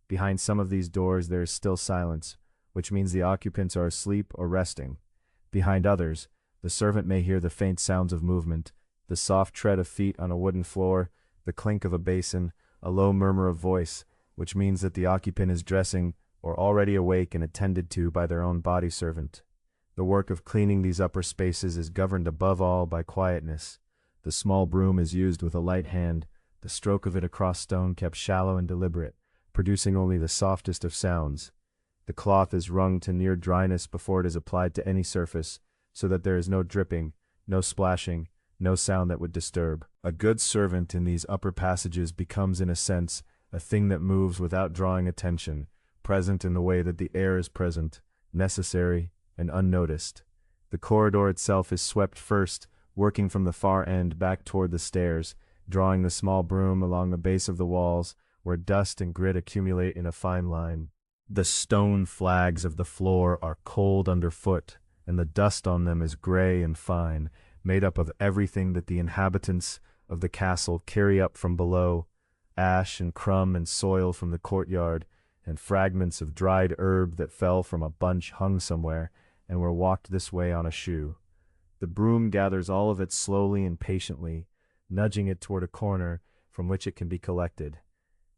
Behind some of these doors there is still silence, which means the occupants are asleep or resting. Behind others, the servant may hear the faint sounds of movement, the soft tread of feet on a wooden floor, the clink of a basin, a low murmur of voice, which means that the occupant is dressing or already awake and attended to by their own body servant. The work of cleaning these upper spaces is governed above all by quietness. The small broom is used with a light hand, the stroke of it across stone kept shallow and deliberate, producing only the softest of sounds. The cloth is wrung to near dryness before it is applied to any surface, so that there is no dripping, no splashing, no sound that would disturb. A good servant in these upper passages becomes, in a sense, a thing that moves without drawing attention, present in the way that the air is present, necessary and unnoticed. The corridor itself is swept first, working from the far end back toward the stairs, drawing the small broom along the base of the walls, where dust and grit accumulate in a fine line. The stone flags of the floor are cold underfoot, and the dust on them is gray and fine, made up of everything that the inhabitants of the castle carry up from below, ash and crumb and soil from the courtyard, and fragments of dried herb that fell from a bunch hung somewhere and were walked this way on a shoe. The broom gathers all of it slowly and patiently, nudging it toward a corner from which it can be collected.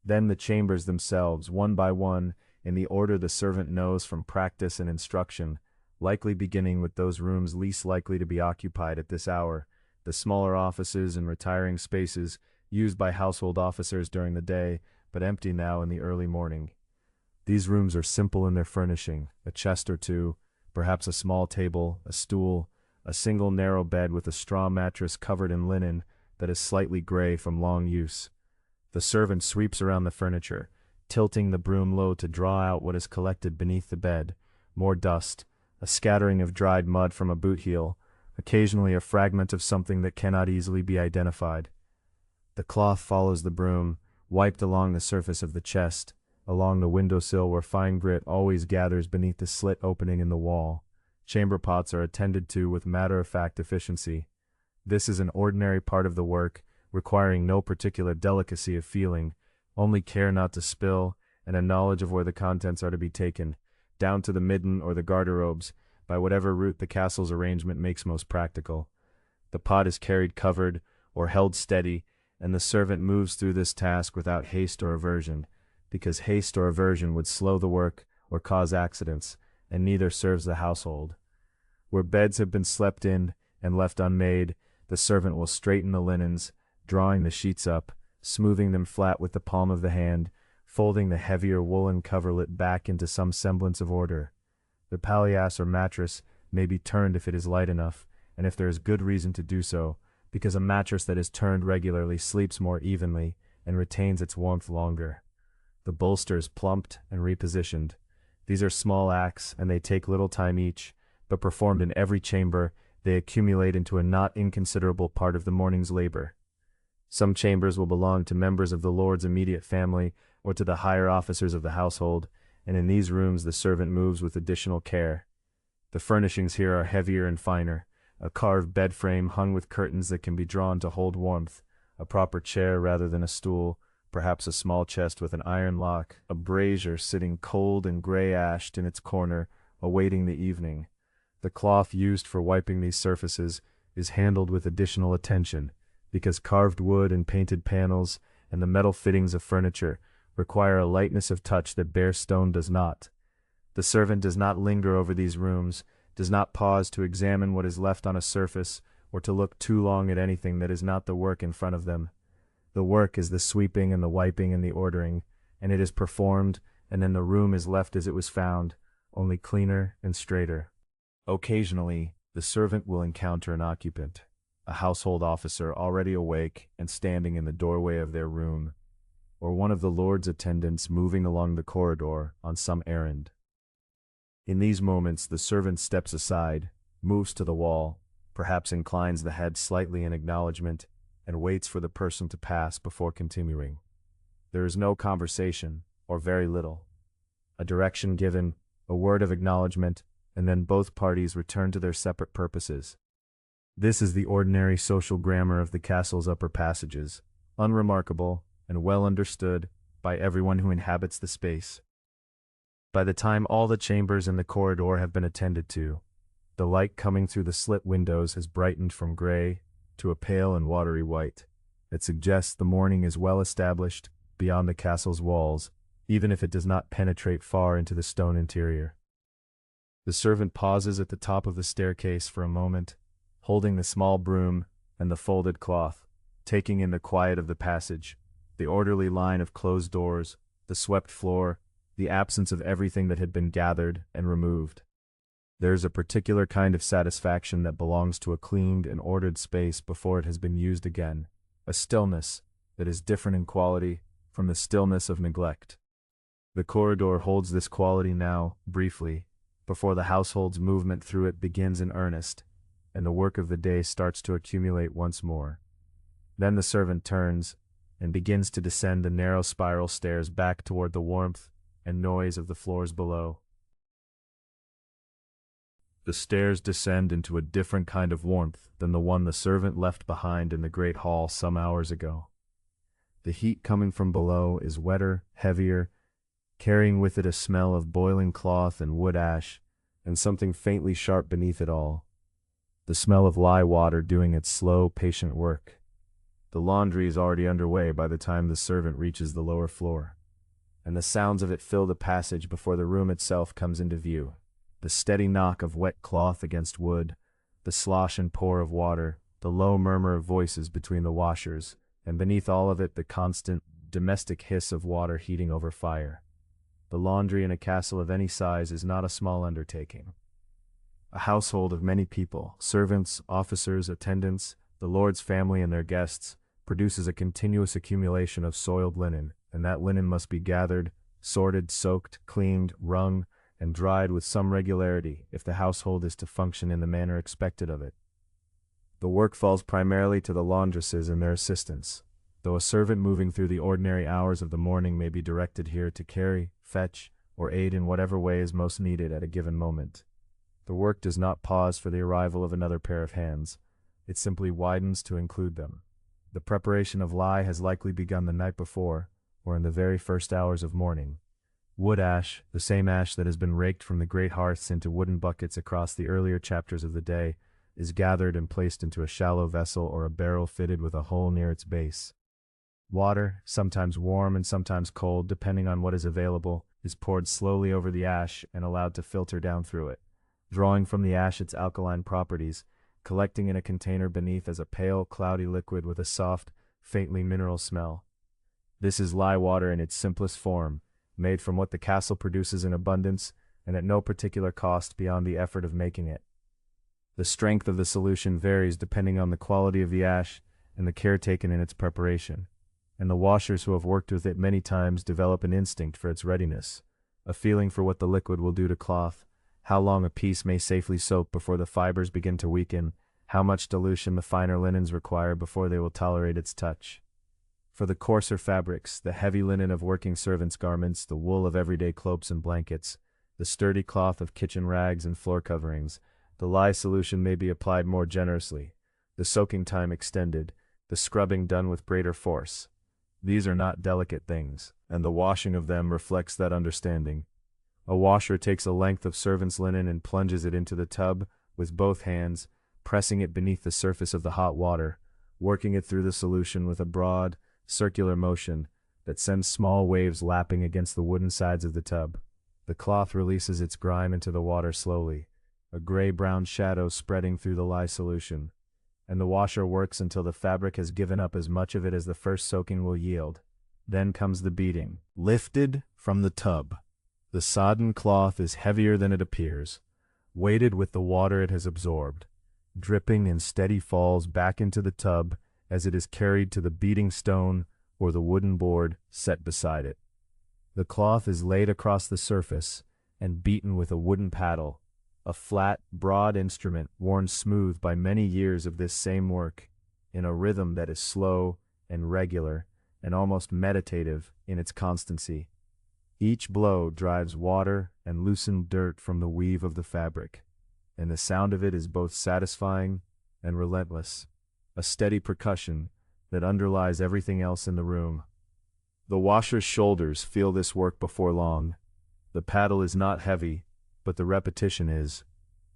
Then the chambers themselves, one by one, in the order the servant knows from practice and instruction, likely beginning with those rooms least likely to be occupied at this hour, the smaller offices and retiring spaces used by household officers during the day, but empty now in the early morning. These rooms are simple in their furnishing, a chest or two, perhaps a small table, a stool, a single narrow bed with a straw mattress covered in linen that is slightly gray from long use. The servant sweeps around the furniture, tilting the broom low to draw out what is collected beneath the bed, more dust, a scattering of dried mud from a boot heel, occasionally a fragment of something that cannot easily be identified. The cloth follows the broom, wiped along the surface of the chest, along the windowsill where fine grit always gathers beneath the slit opening in the wall. Chamber pots are attended to with matter-of-fact efficiency. This is an ordinary part of the work, requiring no particular delicacy of feeling, only care not to spill, and a knowledge of where the contents are to be taken, down to the midden or the garderobes, by whatever route the castle's arrangement makes most practical. The pot is carried covered, or held steady, and the servant moves through this task without haste or aversion, because haste or aversion would slow the work or cause accidents, and neither serves the household. Where beds have been slept in, and left unmade, the servant will straighten the linens, drawing the sheets up, smoothing them flat with the palm of the hand, folding the heavier woolen coverlet back into some semblance of order. The palliasse or mattress may be turned if it is light enough, and if there is good reason to do so, because a mattress that is turned regularly sleeps more evenly and retains its warmth longer. The bolsters plumped and repositioned. These are small acts, and they take little time each, but performed in every chamber, they accumulate into a not inconsiderable part of the morning's labor. Some chambers will belong to members of the lord's immediate family or to the higher officers of the household, and in these rooms the servant moves with additional care. The furnishings here are heavier and finer, a carved bed frame hung with curtains that can be drawn to hold warmth, a proper chair rather than a stool, perhaps a small chest with an iron lock, a brazier sitting cold and gray-ashed in its corner, awaiting the evening. The cloth used for wiping these surfaces is handled with additional attention, because carved wood and painted panels and the metal fittings of furniture require a lightness of touch that bare stone does not. The servant does not linger over these rooms, does not pause to examine what is left on a surface, or to look too long at anything that is not the work in front of them. The work is the sweeping and the wiping and the ordering, and it is performed, and then the room is left as it was found, only cleaner and straighter. Occasionally, the servant will encounter an occupant, a household officer already awake and standing in the doorway of their room, or one of the lord's attendants moving along the corridor on some errand. In these moments the servant steps aside, moves to the wall, perhaps inclines the head slightly in acknowledgement, and waits for the person to pass before continuing. There is no conversation, or very little. A direction given, a word of acknowledgement, and then both parties return to their separate purposes. This is the ordinary social grammar of the castle's upper passages, unremarkable and well understood by everyone who inhabits the space. By the time all the chambers in the corridor have been attended to, the light coming through the slit windows has brightened from gray to a pale and watery white. It suggests the morning is well established beyond the castle's walls, even if it does not penetrate far into the stone interior. The servant pauses at the top of the staircase for a moment, holding the small broom and the folded cloth, taking in the quiet of the passage, the orderly line of closed doors, the swept floor, the absence of everything that had been gathered and removed. There is a particular kind of satisfaction that belongs to a cleaned and ordered space before it has been used again, a stillness that is different in quality from the stillness of neglect. The corridor holds this quality now, briefly, before the household's movement through it begins in earnest, and the work of the day starts to accumulate once more. Then the servant turns and begins to descend the narrow spiral stairs back toward the warmth and noise of the floors below. The stairs descend into a different kind of warmth than the one the servant left behind in the great hall some hours ago. The heat coming from below is wetter, heavier, carrying with it a smell of boiling cloth and wood ash, and something faintly sharp beneath it all, the smell of lye water doing its slow, patient work. The laundry is already underway by the time the servant reaches the lower floor, and the sounds of it fill the passage before the room itself comes into view. The steady knock of wet cloth against wood, the slosh and pour of water, the low murmur of voices between the washers, and beneath all of it the constant, domestic hiss of water heating over fire. The laundry in a castle of any size is not a small undertaking. A household of many people, servants, officers, attendants, the lord's family and their guests, produces a continuous accumulation of soiled linen, and that linen must be gathered, sorted, soaked, cleaned, wrung, and dried with some regularity if the household is to function in the manner expected of it. The work falls primarily to the laundresses and their assistants, though a servant moving through the ordinary hours of the morning may be directed here to carry, fetch, or aid in whatever way is most needed at a given moment. The work does not pause for the arrival of another pair of hands. It simply widens to include them. The preparation of lye has likely begun the night before, or in the very first hours of morning. Wood ash, the same ash that has been raked from the great hearths into wooden buckets across the earlier chapters of the day, is gathered and placed into a shallow vessel or a barrel fitted with a hole near its base. Water, sometimes warm and sometimes cold depending on what is available, is poured slowly over the ash and allowed to filter down through it, drawing from the ash its alkaline properties, collecting in a container beneath as a pale, cloudy liquid with a soft, faintly mineral smell. This is lye water in its simplest form, made from what the castle produces in abundance and at no particular cost beyond the effort of making it. The strength of the solution varies depending on the quality of the ash and the care taken in its preparation, and the washers who have worked with it many times develop an instinct for its readiness, a feeling for what the liquid will do to cloth, how long a piece may safely soak before the fibers begin to weaken, how much dilution the finer linens require before they will tolerate its touch. For the coarser fabrics, the heavy linen of working servants' garments, the wool of everyday cloaks and blankets, the sturdy cloth of kitchen rags and floor coverings, the lye solution may be applied more generously, the soaking time extended, the scrubbing done with greater force. These are not delicate things, and the washing of them reflects that understanding. A washer takes a length of servant's linen and plunges it into the tub with both hands, pressing it beneath the surface of the hot water, working it through the solution with a broad, circular motion that sends small waves lapping against the wooden sides of the tub. The cloth releases its grime into the water slowly, a gray-brown shadow spreading through the lye solution, and the washer works until the fabric has given up as much of it as the first soaking will yield. Then comes the beating. Lifted from the tub, the sodden cloth is heavier than it appears, weighted with the water it has absorbed, dripping in steady falls back into the tub as it is carried to the beating stone or the wooden board set beside it. The cloth is laid across the surface and beaten with a wooden paddle, a flat, broad instrument worn smooth by many years of this same work, in a rhythm that is slow and regular and almost meditative in its constancy. Each blow drives water and loosened dirt from the weave of the fabric, and the sound of it is both satisfying and relentless, a steady percussion that underlies everything else in the room. The washer's shoulders feel this work before long. The paddle is not heavy, but the repetition is,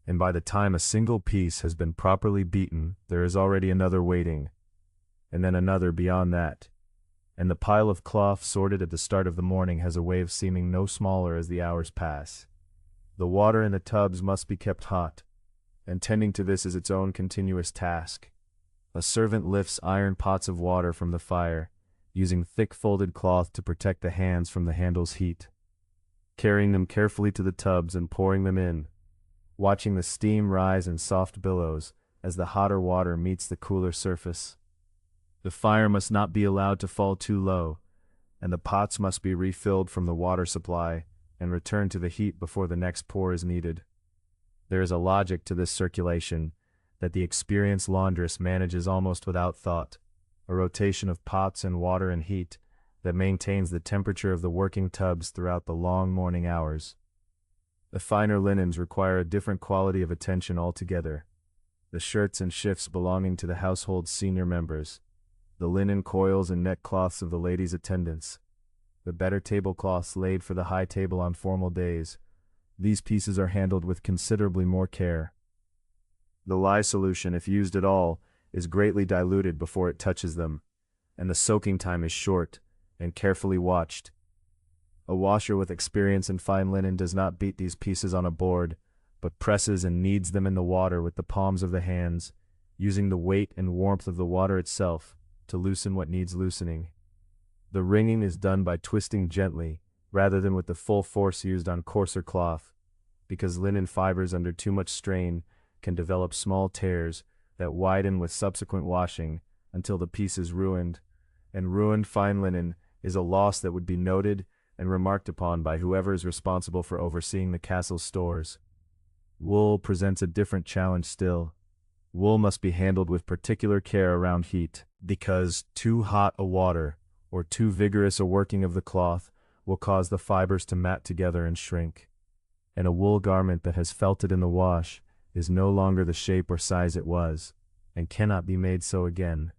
and by the time a single piece has been properly beaten, there is already another waiting, and then another beyond that, and the pile of cloth sorted at the start of the morning has a way of seeming no smaller as the hours pass. The water in the tubs must be kept hot, and tending to this is its own continuous task. A servant lifts iron pots of water from the fire, using thick folded cloth to protect the hands from the handle's heat, carrying them carefully to the tubs and pouring them in, watching the steam rise in soft billows as the hotter water meets the cooler surface. The fire must not be allowed to fall too low, and the pots must be refilled from the water supply and returned to the heat before the next pour is needed. There is a logic to this circulation that the experienced laundress manages almost without thought, a rotation of pots and water and heat that maintains the temperature of the working tubs throughout the long morning hours. The finer linens require a different quality of attention altogether. The shirts and shifts belonging to the household's senior members, the linen coils and neckcloths of the ladies' attendants, the better tablecloths laid for the high table on formal days. These pieces are handled with considerably more care. The lye solution, if used at all, is greatly diluted before it touches them, and the soaking time is short and carefully watched. A washer with experience in fine linen does not beat these pieces on a board, but presses and kneads them in the water with the palms of the hands, using the weight and warmth of the water itself to loosen what needs loosening. The wringing is done by twisting gently, rather than with the full force used on coarser cloth, because linen fibers under too much strain can develop small tears that widen with subsequent washing until the piece is ruined, and ruined fine linen is a loss that would be noted and remarked upon by whoever is responsible for overseeing the castle's stores. Wool presents a different challenge still. Wool must be handled with particular care around heat, because too hot a water or too vigorous a working of the cloth will cause the fibers to mat together and shrink, and a wool garment that has felted in the wash is no longer the shape or size it was, and cannot be made so again.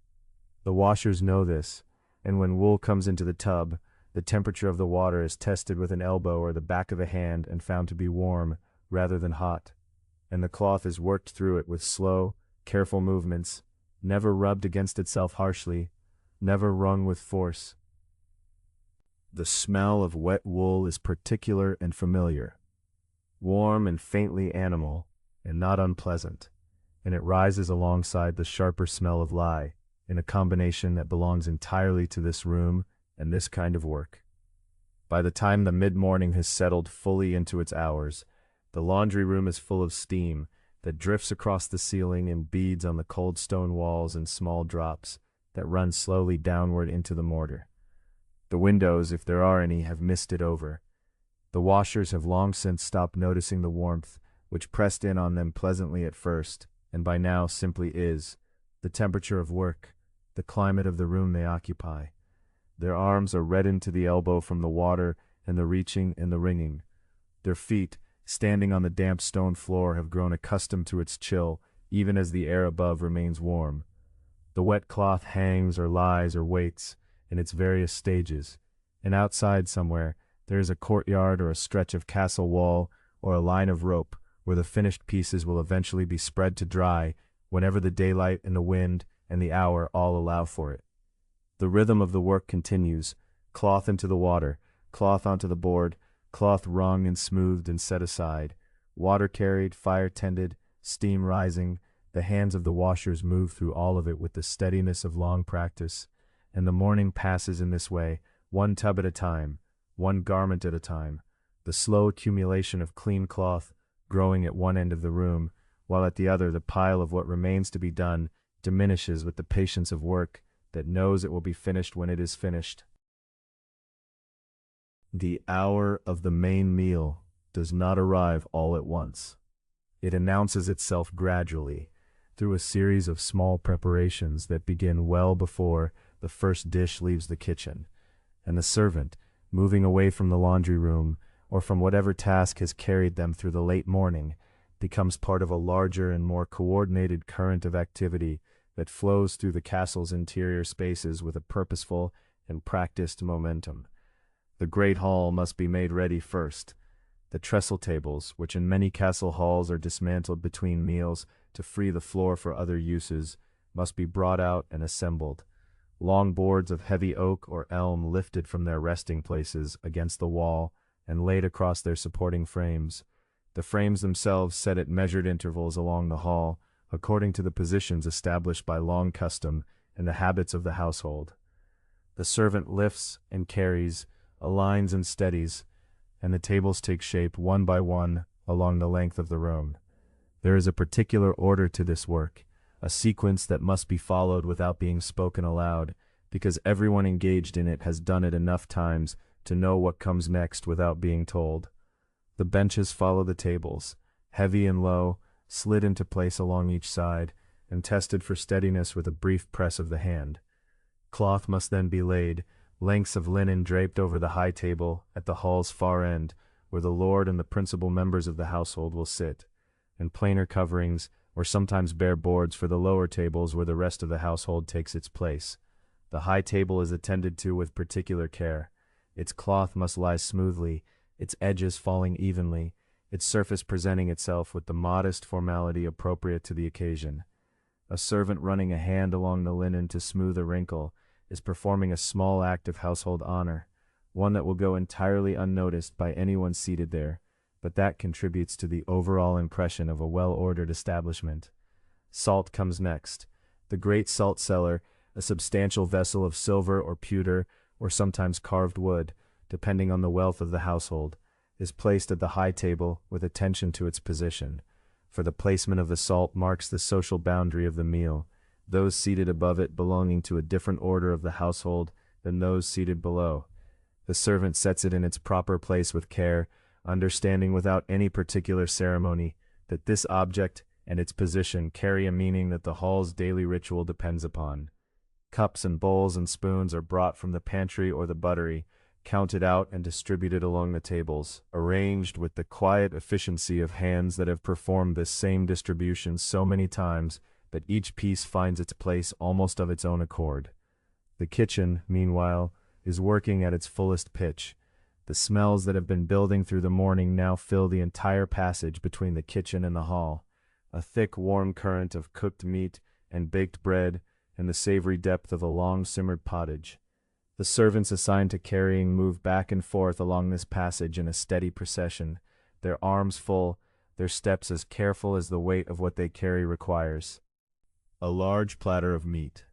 The washers know this, and when wool comes into the tub, the temperature of the water is tested with an elbow or the back of a hand and found to be warm rather than hot, and the cloth is worked through it with slow, careful movements, never rubbed against itself harshly, never wrung with force. The smell of wet wool is particular and familiar, warm and faintly animal, and not unpleasant, and it rises alongside the sharper smell of lye, in a combination that belongs entirely to this room and this kind of work. By the time the mid-morning has settled fully into its hours, the laundry room is full of steam that drifts across the ceiling and beads on the cold stone walls in small drops that run slowly downward into the mortar. The windows, if there are any, have misted over. The washers have long since stopped noticing the warmth, which pressed in on them pleasantly at first, and by now simply is, the temperature of work, the climate of the room they occupy. Their arms are reddened to the elbow from the water and the reaching and the wringing. Their feet, standing on the damp stone floor, have grown accustomed to its chill, even as the air above remains warm. The wet cloth hangs or lies or waits in its various stages, and outside somewhere there is a courtyard or a stretch of castle wall or a line of rope where the finished pieces will eventually be spread to dry whenever the daylight and the wind and the hour all allow for it. The rhythm of the work continues, cloth into the water, cloth onto the board, cloth wrung and smoothed and set aside, water carried, fire tended, steam rising. The hands of the washers move through all of it with the steadiness of long practice, and the morning passes in this way, one tub at a time, one garment at a time, the slow accumulation of clean cloth growing at one end of the room, while at the other the pile of what remains to be done diminishes with the patience of work that knows it will be finished when it is finished. The hour of the main meal does not arrive all at once. It announces itself gradually, through a series of small preparations that begin well before the first dish leaves the kitchen, and the servant, moving away from the laundry room or from whatever task has carried them through the late morning, becomes part of a larger and more coordinated current of activity that flows through the castle's interior spaces with a purposeful and practiced momentum. The great hall must be made ready first. The trestle tables, which in many castle halls are dismantled between meals to free the floor for other uses, must be brought out and assembled. Long boards of heavy oak or elm lifted from their resting places against the wall and laid across their supporting frames. The frames themselves set at measured intervals along the hall, according to the positions established by long custom and the habits of the household. The servant lifts and carries, aligns and steadies, and the tables take shape one by one along the length of the room. There is a particular order to this work, a sequence that must be followed without being spoken aloud, because everyone engaged in it has done it enough times to know what comes next without being told. The benches follow the tables, heavy and low, slid into place along each side, and tested for steadiness with a brief press of the hand. Cloth must then be laid, lengths of linen draped over the high table at the hall's far end, where the lord and the principal members of the household will sit, and plainer coverings, or sometimes bare boards for the lower tables where the rest of the household takes its place. The high table is attended to with particular care. Its cloth must lie smoothly, its edges falling evenly, its surface presenting itself with the modest formality appropriate to the occasion. A servant running a hand along the linen to smooth a wrinkle is performing a small act of household honor, one that will go entirely unnoticed by anyone seated there, but that contributes to the overall impression of a well-ordered establishment. Salt comes next. The great salt cellar, a substantial vessel of silver or pewter or sometimes carved wood, depending on the wealth of the household, is placed at the high table with attention to its position, for the placement of the salt marks the social boundary of the meal, those seated above it belonging to a different order of the household than those seated below. The servant sets it in its proper place with care, understanding without any particular ceremony that this object and its position carry a meaning that the hall's daily ritual depends upon. Cups and bowls and spoons are brought from the pantry or the buttery, counted out and distributed along the tables, arranged with the quiet efficiency of hands that have performed this same distribution so many times that each piece finds its place almost of its own accord. The kitchen, meanwhile, is working at its fullest pitch. The smells that have been building through the morning now fill the entire passage between the kitchen and the hall, a thick warm current of cooked meat and baked bread and the savory depth of a long-simmered pottage. The servants assigned to carrying move back and forth along this passage in a steady procession, their arms full, their steps as careful as the weight of what they carry requires. A large platter of meat,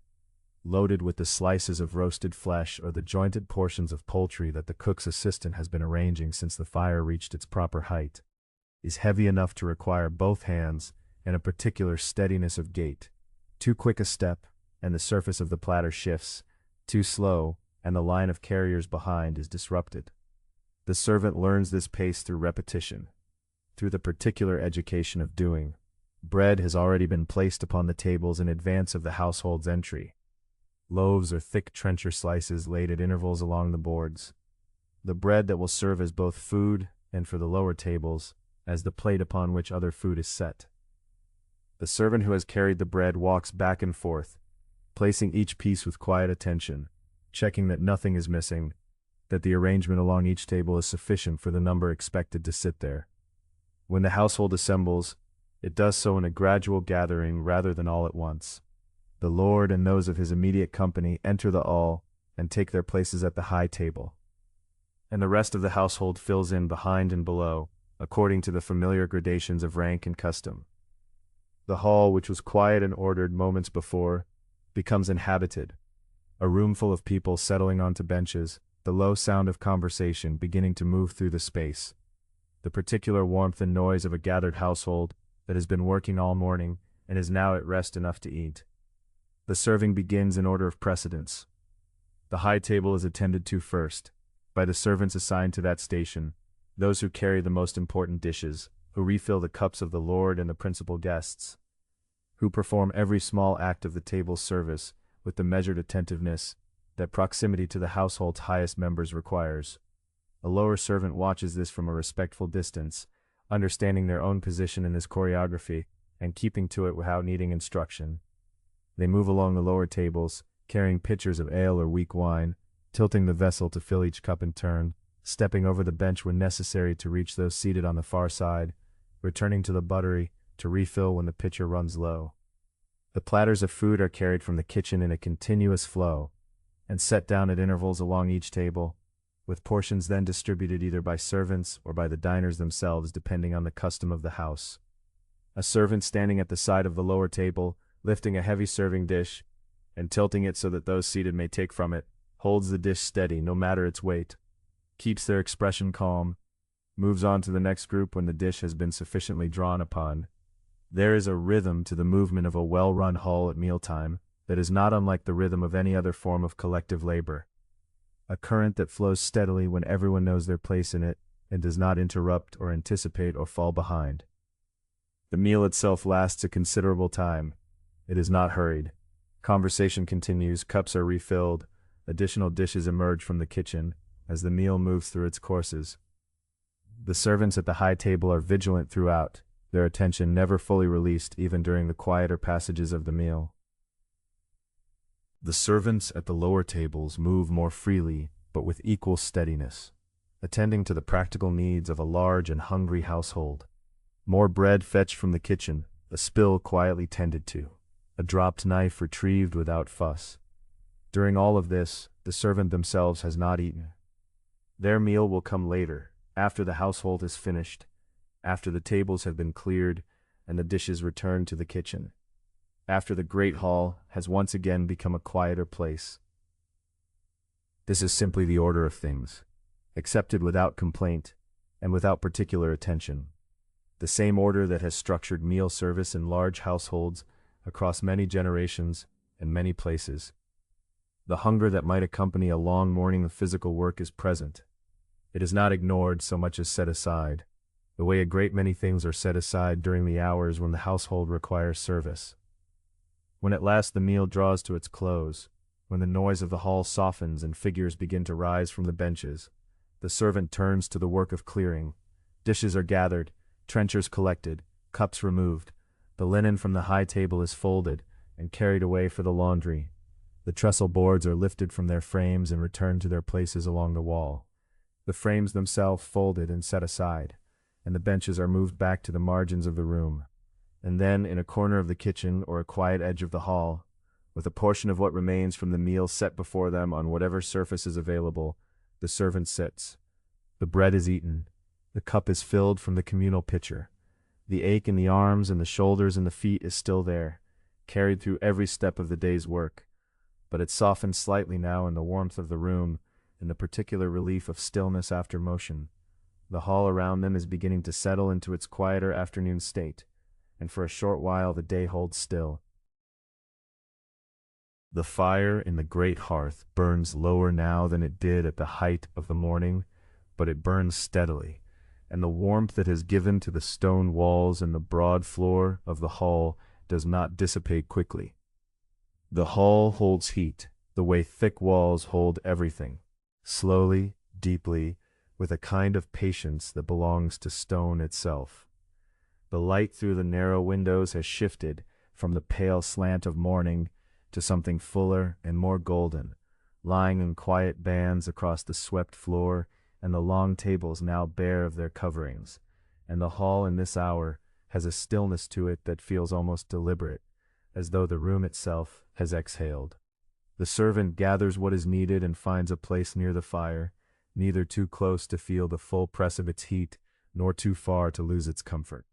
loaded with the slices of roasted flesh or the jointed portions of poultry that the cook's assistant has been arranging since the fire reached its proper height, is heavy enough to require both hands and a particular steadiness of gait. Too quick a step, and the surface of the platter shifts; too slow, and the line of carriers behind is disrupted. The servant learns this pace through repetition, through the particular education of doing. Bread has already been placed upon the tables in advance of the household's entry. Loaves or thick trencher slices laid at intervals along the boards. The bread that will serve as both food and, for the lower tables, as the plate upon which other food is set. The servant who has carried the bread walks back and forth, placing each piece with quiet attention, checking that nothing is missing, that the arrangement along each table is sufficient for the number expected to sit there. When the household assembles, it does so in a gradual gathering rather than all at once. The lord and those of his immediate company enter the hall and take their places at the high table, and the rest of the household fills in behind and below, according to the familiar gradations of rank and custom. The hall, which was quiet and ordered moments before, becomes inhabited, a room full of people settling onto benches, the low sound of conversation beginning to move through the space, the particular warmth and noise of a gathered household that has been working all morning and is now at rest enough to eat. The serving begins in order of precedence. The high table is attended to first, by the servants assigned to that station, those who carry the most important dishes, who refill the cups of the lord and the principal guests, who perform every small act of the table's service with the measured attentiveness that proximity to the household's highest members requires. A lower servant watches this from a respectful distance, understanding their own position in this choreography and keeping to it without needing instruction. They move along the lower tables, carrying pitchers of ale or weak wine, tilting the vessel to fill each cup in turn, stepping over the bench when necessary to reach those seated on the far side, returning to the buttery to refill when the pitcher runs low. The platters of food are carried from the kitchen in a continuous flow, and set down at intervals along each table, with portions then distributed either by servants or by the diners themselves depending on the custom of the house. A servant standing at the side of the lower table, lifting a heavy serving dish, and tilting it so that those seated may take from it, holds the dish steady no matter its weight, keeps their expression calm, moves on to the next group when the dish has been sufficiently drawn upon. There is a rhythm to the movement of a well-run hall at mealtime that is not unlike the rhythm of any other form of collective labor, a current that flows steadily when everyone knows their place in it and does not interrupt or anticipate or fall behind. The meal itself lasts a considerable time. It is not hurried. Conversation continues, cups are refilled, additional dishes emerge from the kitchen as the meal moves through its courses. The servants at the high table are vigilant throughout, their attention never fully released even during the quieter passages of the meal. The servants at the lower tables move more freely, but with equal steadiness, attending to the practical needs of a large and hungry household. More bread fetched from the kitchen, a spill quietly tended to, a dropped knife retrieved without fuss. During all of this, the servant themselves has not eaten. Their meal will come later, after the household is finished, after the tables have been cleared and the dishes returned to the kitchen, after the great hall has once again become a quieter place. This is simply the order of things, accepted without complaint and without particular attention. The same order that has structured meal service in large households across many generations and many places. The hunger that might accompany a long morning of physical work is present. It is not ignored so much as set aside, the way a great many things are set aside during the hours when the household requires service. When at last the meal draws to its close, when the noise of the hall softens and figures begin to rise from the benches, the servant turns to the work of clearing. Dishes are gathered, trenchers collected, cups removed. The linen from the high table is folded and carried away for the laundry. The trestle boards are lifted from their frames and returned to their places along the wall. The frames themselves folded and set aside, and the benches are moved back to the margins of the room. And then, in a corner of the kitchen or a quiet edge of the hall, with a portion of what remains from the meal set before them on whatever surface is available, the servant sits. The bread is eaten. The cup is filled from the communal pitcher. The ache in the arms and the shoulders and the feet is still there, carried through every step of the day's work, but it softens slightly now in the warmth of the room and the particular relief of stillness after motion. The hall around them is beginning to settle into its quieter afternoon state, and for a short while the day holds still. The fire in the great hearth burns lower now than it did at the height of the morning, but it burns steadily, and the warmth it has given to the stone walls and the broad floor of the hall does not dissipate quickly. The hall holds heat, the way thick walls hold everything, slowly, deeply, with a kind of patience that belongs to stone itself. The light through the narrow windows has shifted from the pale slant of morning to something fuller and more golden, lying in quiet bands across the swept floor and the long tables now bare of their coverings, and the hall in this hour has a stillness to it that feels almost deliberate, as though the room itself has exhaled. The servant gathers what is needed and finds a place near the fire, neither too close to feel the full press of its heat, nor too far to lose its comfort.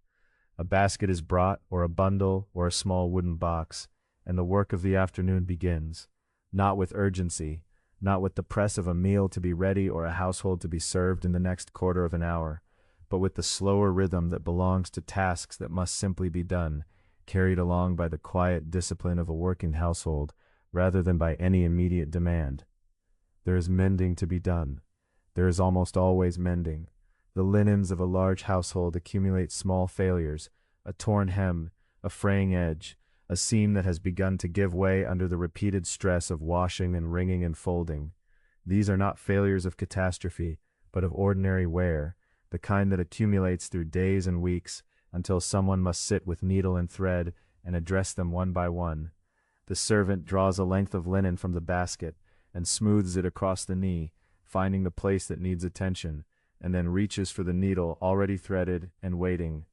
A basket is brought, or a bundle, or a small wooden box, and the work of the afternoon begins, not with urgency, not with the press of a meal to be ready or a household to be served in the next quarter of an hour, but with the slower rhythm that belongs to tasks that must simply be done, carried along by the quiet discipline of a working household, rather than by any immediate demand. There is mending to be done. There is almost always mending. The linens of a large household accumulate small failures, a torn hem, a fraying edge, a seam that has begun to give way under the repeated stress of washing and wringing and folding. These are not failures of catastrophe, but of ordinary wear, the kind that accumulates through days and weeks until someone must sit with needle and thread and address them one by one. The servant draws a length of linen from the basket and smooths it across the knee, finding the place that needs attention, and then reaches for the needle already threaded and waiting.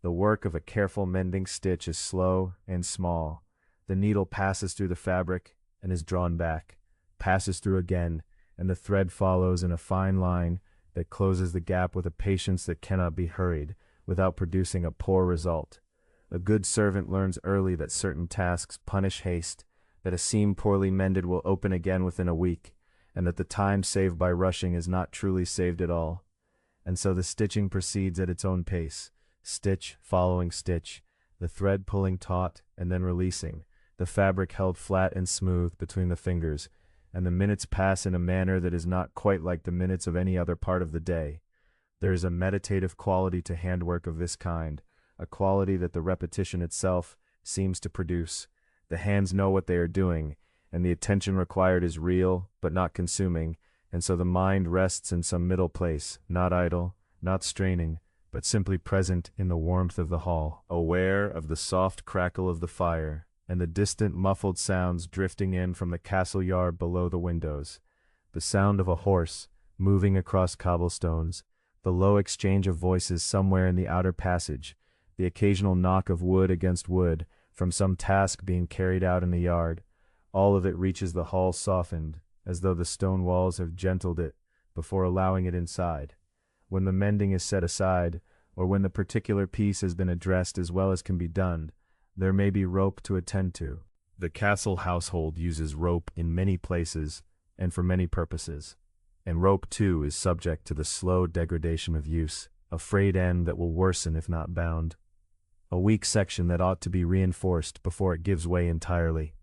The work of a careful mending stitch is slow and small. The needle passes through the fabric and is drawn back, passes through again, and the thread follows in a fine line that closes the gap with a patience that cannot be hurried, without producing a poor result. A good servant learns early that certain tasks punish haste, that a seam poorly mended will open again within a week, and that the time saved by rushing is not truly saved at all. And so the stitching proceeds at its own pace, stitch following stitch, the thread pulling taut and then releasing, the fabric held flat and smooth between the fingers, and the minutes pass in a manner that is not quite like the minutes of any other part of the day. There is a meditative quality to handwork of this kind, a quality that the repetition itself seems to produce. The hands know what they are doing, and the attention required is real, but not consuming, and so the mind rests in some middle place, not idle, not straining, but simply present in the warmth of the hall, aware of the soft crackle of the fire, and the distant muffled sounds drifting in from the castle yard below the windows, the sound of a horse moving across cobblestones, the low exchange of voices somewhere in the outer passage, the occasional knock of wood against wood from some task being carried out in the yard. All of it reaches the hall softened, as though the stone walls have gentled it before allowing it inside. When the mending is set aside, or when the particular piece has been addressed as well as can be done, there may be rope to attend to. The castle household uses rope in many places and for many purposes, and rope too is subject to the slow degradation of use, a frayed end that will worsen if not bound, a weak section that ought to be reinforced before it gives way entirely.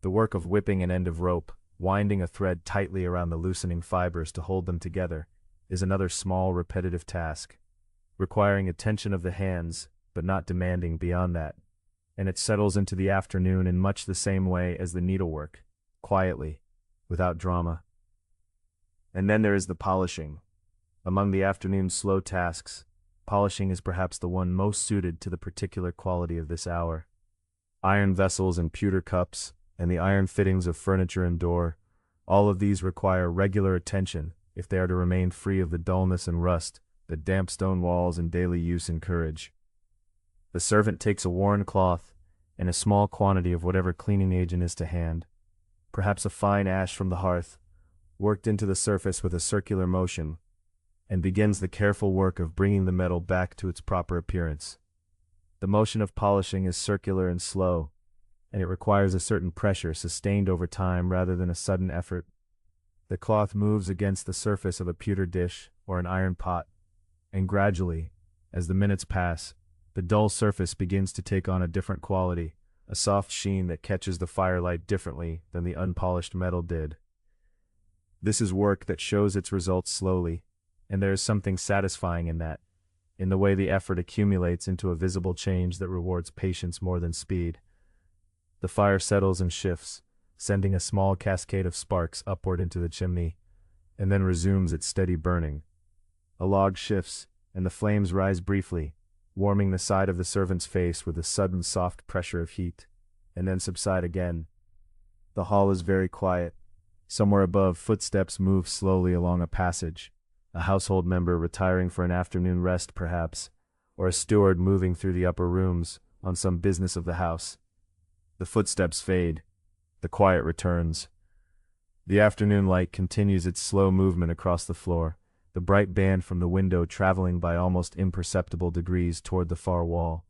The work of whipping an end of rope, winding a thread tightly around the loosening fibers to hold them together, is another small repetitive task, requiring attention of the hands, but not demanding beyond that, and it settles into the afternoon in much the same way as the needlework, quietly, without drama. And then there is the polishing. Among the afternoon's slow tasks, polishing is perhaps the one most suited to the particular quality of this hour. Iron vessels and pewter cups, and the iron fittings of furniture and door, all of these require regular attention if they are to remain free of the dullness and rust that damp stone walls and daily use encourage. The servant takes a worn cloth and a small quantity of whatever cleaning agent is to hand, perhaps a fine ash from the hearth, worked into the surface with a circular motion, and begins the careful work of bringing the metal back to its proper appearance. The motion of polishing is circular and slow, and it requires a certain pressure sustained over time rather than a sudden effort. The cloth moves against the surface of a pewter dish or an iron pot, and gradually, as the minutes pass, the dull surface begins to take on a different quality, a soft sheen that catches the firelight differently than the unpolished metal did. This is work that shows its results slowly, and there is something satisfying in that, in the way the effort accumulates into a visible change that rewards patience more than speed. The fire settles and shifts, sending a small cascade of sparks upward into the chimney, and then resumes its steady burning. A log shifts, and the flames rise briefly, warming the side of the servant's face with a sudden soft pressure of heat, and then subside again. The hall is very quiet. Somewhere above, footsteps move slowly along a passage, a household member retiring for an afternoon rest perhaps, or a steward moving through the upper rooms on some business of the house. The footsteps fade. The quiet returns. The afternoon light continues its slow movement across the floor, the bright band from the window traveling by almost imperceptible degrees toward the far wall,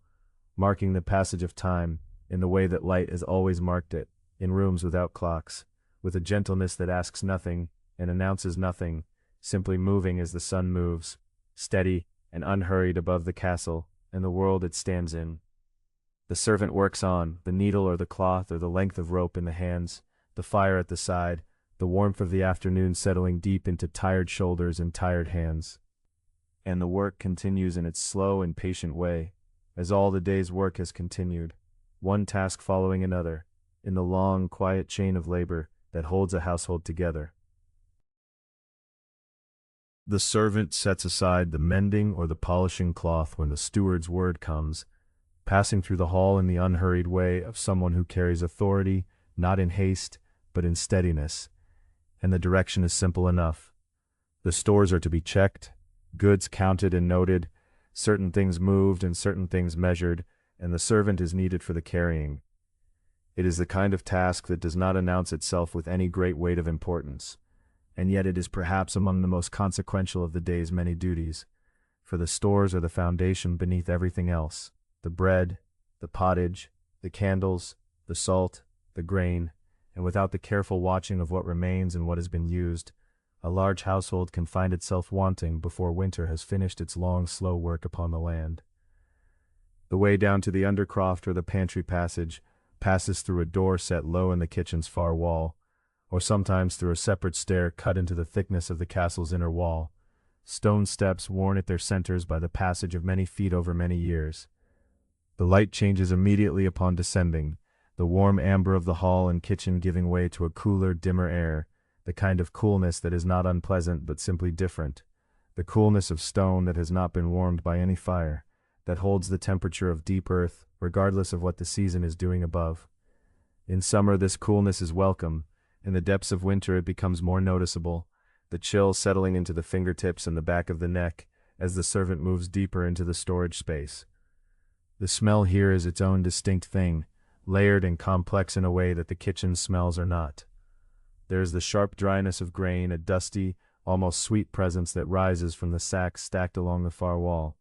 marking the passage of time in the way that light has always marked it, in rooms without clocks, with a gentleness that asks nothing and announces nothing, simply moving as the sun moves, steady and unhurried above the castle and the world it stands in. The servant works on, the needle or the cloth or the length of rope in the hands, the fire at the side, the warmth of the afternoon settling deep into tired shoulders and tired hands. And the work continues in its slow and patient way, as all the day's work has continued, one task following another, in the long, quiet chain of labor that holds a household together. The servant sets aside the mending or the polishing cloth when the steward's word comes, passing through the hall in the unhurried way of someone who carries authority, not in haste, but in steadiness. And the direction is simple enough. The stores are to be checked, goods counted and noted, certain things moved and certain things measured, and the servant is needed for the carrying. It is the kind of task that does not announce itself with any great weight of importance, and yet it is perhaps among the most consequential of the day's many duties, for the stores are the foundation beneath everything else. The bread, the pottage, the candles, the salt, the grain, and without the careful watching of what remains and what has been used, a large household can find itself wanting before winter has finished its long, slow work upon the land. The way down to the undercroft or the pantry passage passes through a door set low in the kitchen's far wall, or sometimes through a separate stair cut into the thickness of the castle's inner wall, stone steps worn at their centers by the passage of many feet over many years. The light changes immediately upon descending, the warm amber of the hall and kitchen giving way to a cooler, dimmer air, the kind of coolness that is not unpleasant but simply different, the coolness of stone that has not been warmed by any fire, that holds the temperature of deep earth, regardless of what the season is doing above. In summer this coolness is welcome, in the depths of winter it becomes more noticeable, the chill settling into the fingertips and the back of the neck as the servant moves deeper into the storage space. The smell here is its own distinct thing, layered and complex in a way that the kitchen smells are not. There is the sharp dryness of grain, a dusty, almost sweet presence that rises from the sacks stacked along the far wall.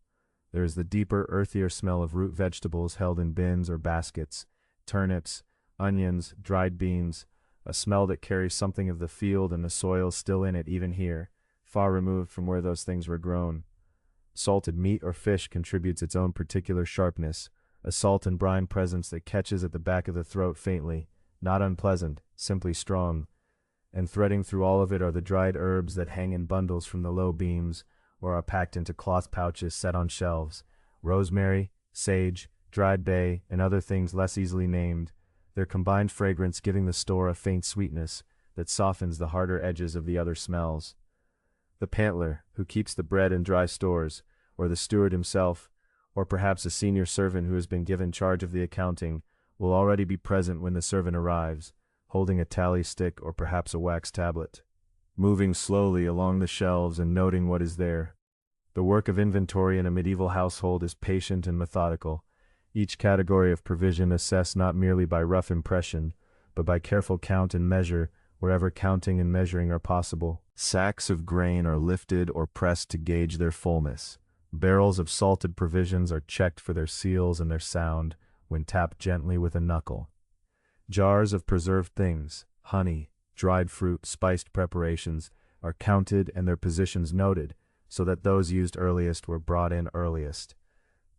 There is the deeper, earthier smell of root vegetables held in bins or baskets, turnips, onions, dried beans, a smell that carries something of the field and the soil still in it even here, far removed from where those things were grown. Salted meat or fish contributes its own particular sharpness, a salt and brine presence that catches at the back of the throat faintly, not unpleasant, simply strong. And threading through all of it are the dried herbs that hang in bundles from the low beams, or are packed into cloth pouches set on shelves, rosemary, sage, dried bay, and other things less easily named, their combined fragrance giving the store a faint sweetness that softens the harder edges of the other smells. The pantler, who keeps the bread and dry stores, or the steward himself, or perhaps a senior servant who has been given charge of the accounting, will already be present when the servant arrives, holding a tally stick or perhaps a wax tablet, moving slowly along the shelves and noting what is there. The work of inventory in a medieval household is patient and methodical, each category of provision assessed not merely by rough impression, but by careful count and measure wherever counting and measuring are possible. Sacks of grain are lifted or pressed to gauge their fullness. Barrels of salted provisions are checked for their seals and their sound when tapped gently with a knuckle. Jars of preserved things, honey, dried fruit, spiced preparations, are counted and their positions noted, so that those used earliest were brought in earliest.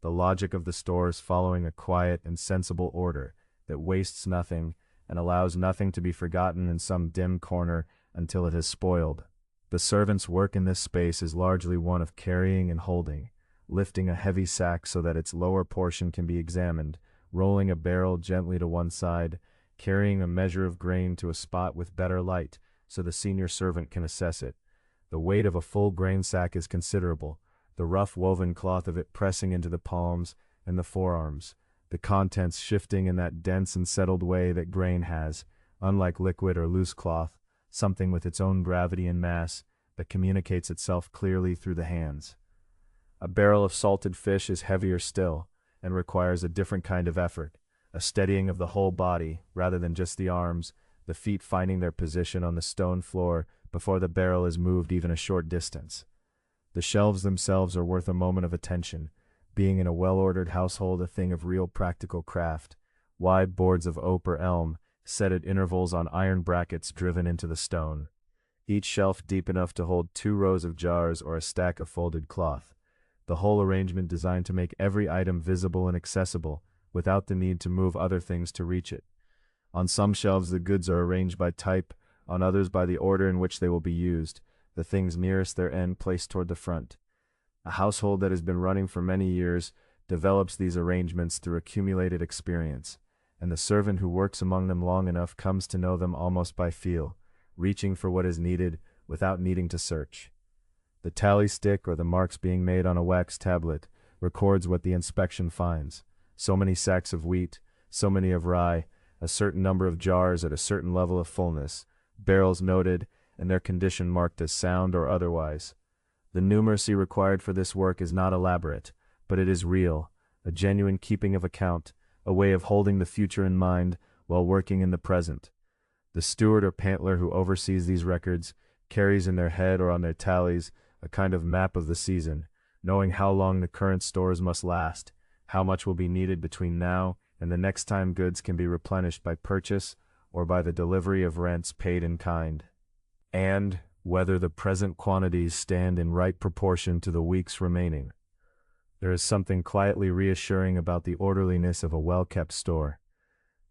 The logic of the stores following a quiet and sensible order that wastes nothing and allows nothing to be forgotten in some dim corner until it has spoiled. The servant's work in this space is largely one of carrying and holding, lifting a heavy sack so that its lower portion can be examined, rolling a barrel gently to one side, carrying a measure of grain to a spot with better light so the senior servant can assess it. The weight of a full grain sack is considerable, the rough woven cloth of it pressing into the palms and the forearms, the contents shifting in that dense and settled way that grain has, unlike liquid or loose cloth, something with its own gravity and mass that communicates itself clearly through the hands. A barrel of salted fish is heavier still and requires a different kind of effort, a steadying of the whole body rather than just the arms, the feet finding their position on the stone floor before the barrel is moved even a short distance. The shelves themselves are worth a moment of attention, being in a well-ordered household a thing of real practical craft. Wide boards of oak or elm, set at intervals on iron brackets driven into the stone. Each shelf deep enough to hold 2 rows of jars or a stack of folded cloth. The whole arrangement designed to make every item visible and accessible, without the need to move other things to reach it. On some shelves the goods are arranged by type, on others by the order in which they will be used, the things nearest their end placed toward the front. A household that has been running for many years develops these arrangements through accumulated experience, and the servant who works among them long enough comes to know them almost by feel, reaching for what is needed without needing to search. The tally stick or the marks being made on a wax tablet records what the inspection finds. So many sacks of wheat, so many of rye, a certain number of jars at a certain level of fullness, barrels noted, and their condition marked as sound or otherwise. The numeracy required for this work is not elaborate, but it is real, a genuine keeping of account, a way of holding the future in mind while working in the present. The steward or pantler who oversees these records carries in their head or on their tallies a kind of map of the season, knowing how long the current stores must last, how much will be needed between now and the next time goods can be replenished by purchase or by the delivery of rents paid in kind, and whether the present quantities stand in right proportion to the weeks remaining. There is something quietly reassuring about the orderliness of a well-kept store.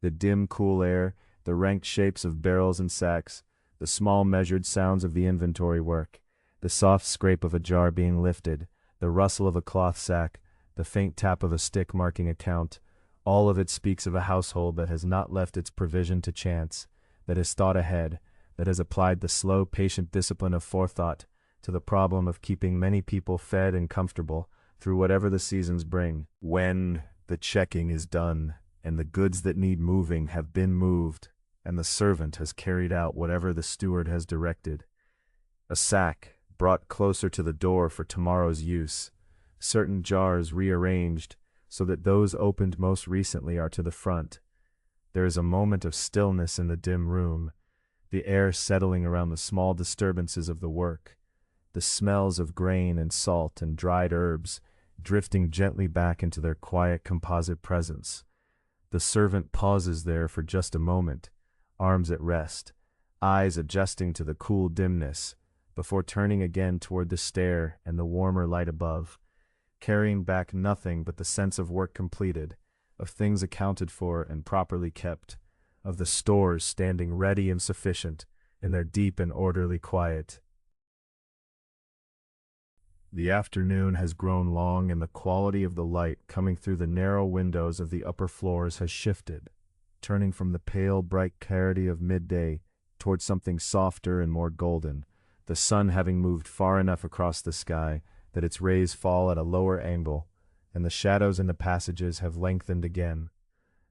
The dim, cool air, the ranked shapes of barrels and sacks, the small measured sounds of the inventory work, the soft scrape of a jar being lifted, the rustle of a cloth sack, the faint tap of a stick marking a count, all of it speaks of a household that has not left its provision to chance, that has thought ahead, that has applied the slow, patient discipline of forethought to the problem of keeping many people fed and comfortable through whatever the seasons bring. When the checking is done, and the goods that need moving have been moved, and the servant has carried out whatever the steward has directed, a sack brought closer to the door for tomorrow's use, certain jars rearranged so that those opened most recently are to the front. There is a moment of stillness in the dim room, the air settling around the small disturbances of the work, the smells of grain and salt and dried herbs drifting gently back into their quiet composite presence. The servant pauses there for just a moment, arms at rest, eyes adjusting to the cool dimness, before turning again toward the stair and the warmer light above, carrying back nothing but the sense of work completed, of things accounted for and properly kept, of the stores standing ready and sufficient in their deep and orderly quiet. The afternoon has grown long and the quality of the light coming through the narrow windows of the upper floors has shifted, turning from the pale, bright clarity of midday toward something softer and more golden, the sun having moved far enough across the sky that its rays fall at a lower angle, and the shadows in the passages have lengthened again.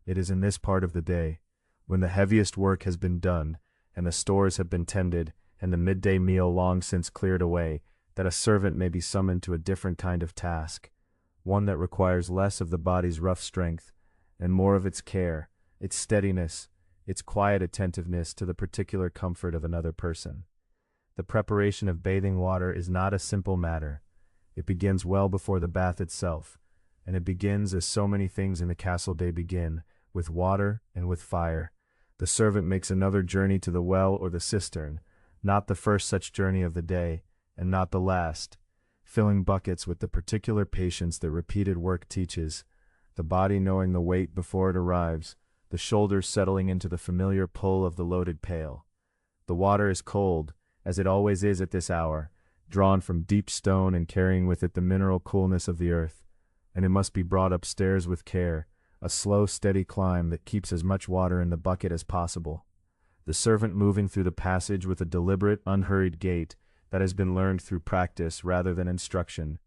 It is in this part of the day, when the heaviest work has been done, and the stores have been tended, and the midday meal long since cleared away, that a servant may be summoned to a different kind of task, one that requires less of the body's rough strength, and more of its care, its steadiness, its quiet attentiveness to the particular comfort of another person. The preparation of bathing water is not a simple matter. It begins well before the bath itself, and it begins as so many things in the castle day begin, with water and with fire. The servant makes another journey to the well or the cistern, not the first such journey of the day, and not the last, filling buckets with the particular patience that repeated work teaches, the body knowing the weight before it arrives, the shoulders settling into the familiar pull of the loaded pail. The water is cold, as it always is at this hour, drawn from deep stone and carrying with it the mineral coolness of the earth, and it must be brought upstairs with care, a slow, steady climb that keeps as much water in the bucket as possible. The servant moving through the passage with a deliberate, unhurried gait that has been learned through practice rather than instruction.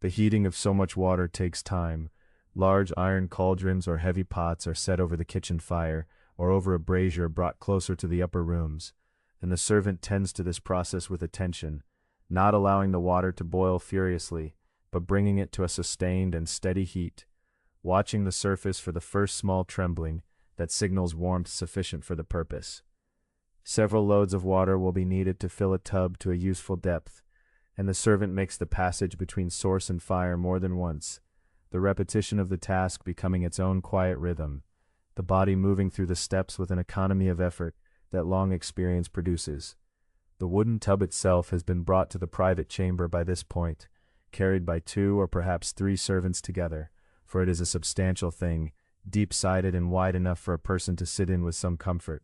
The heating of so much water takes time. Large iron cauldrons or heavy pots are set over the kitchen fire, or over a brazier brought closer to the upper rooms, and the servant tends to this process with attention, not allowing the water to boil furiously, but bringing it to a sustained and steady heat, watching the surface for the first small trembling that signals warmth sufficient for the purpose. Several loads of water will be needed to fill a tub to a useful depth, and the servant makes the passage between source and fire more than once, the repetition of the task becoming its own quiet rhythm, the body moving through the steps with an economy of effort that long experience produces. The wooden tub itself has been brought to the private chamber by this point, carried by 2 or perhaps 3 servants together, for it is a substantial thing, deep-sided and wide enough for a person to sit in with some comfort,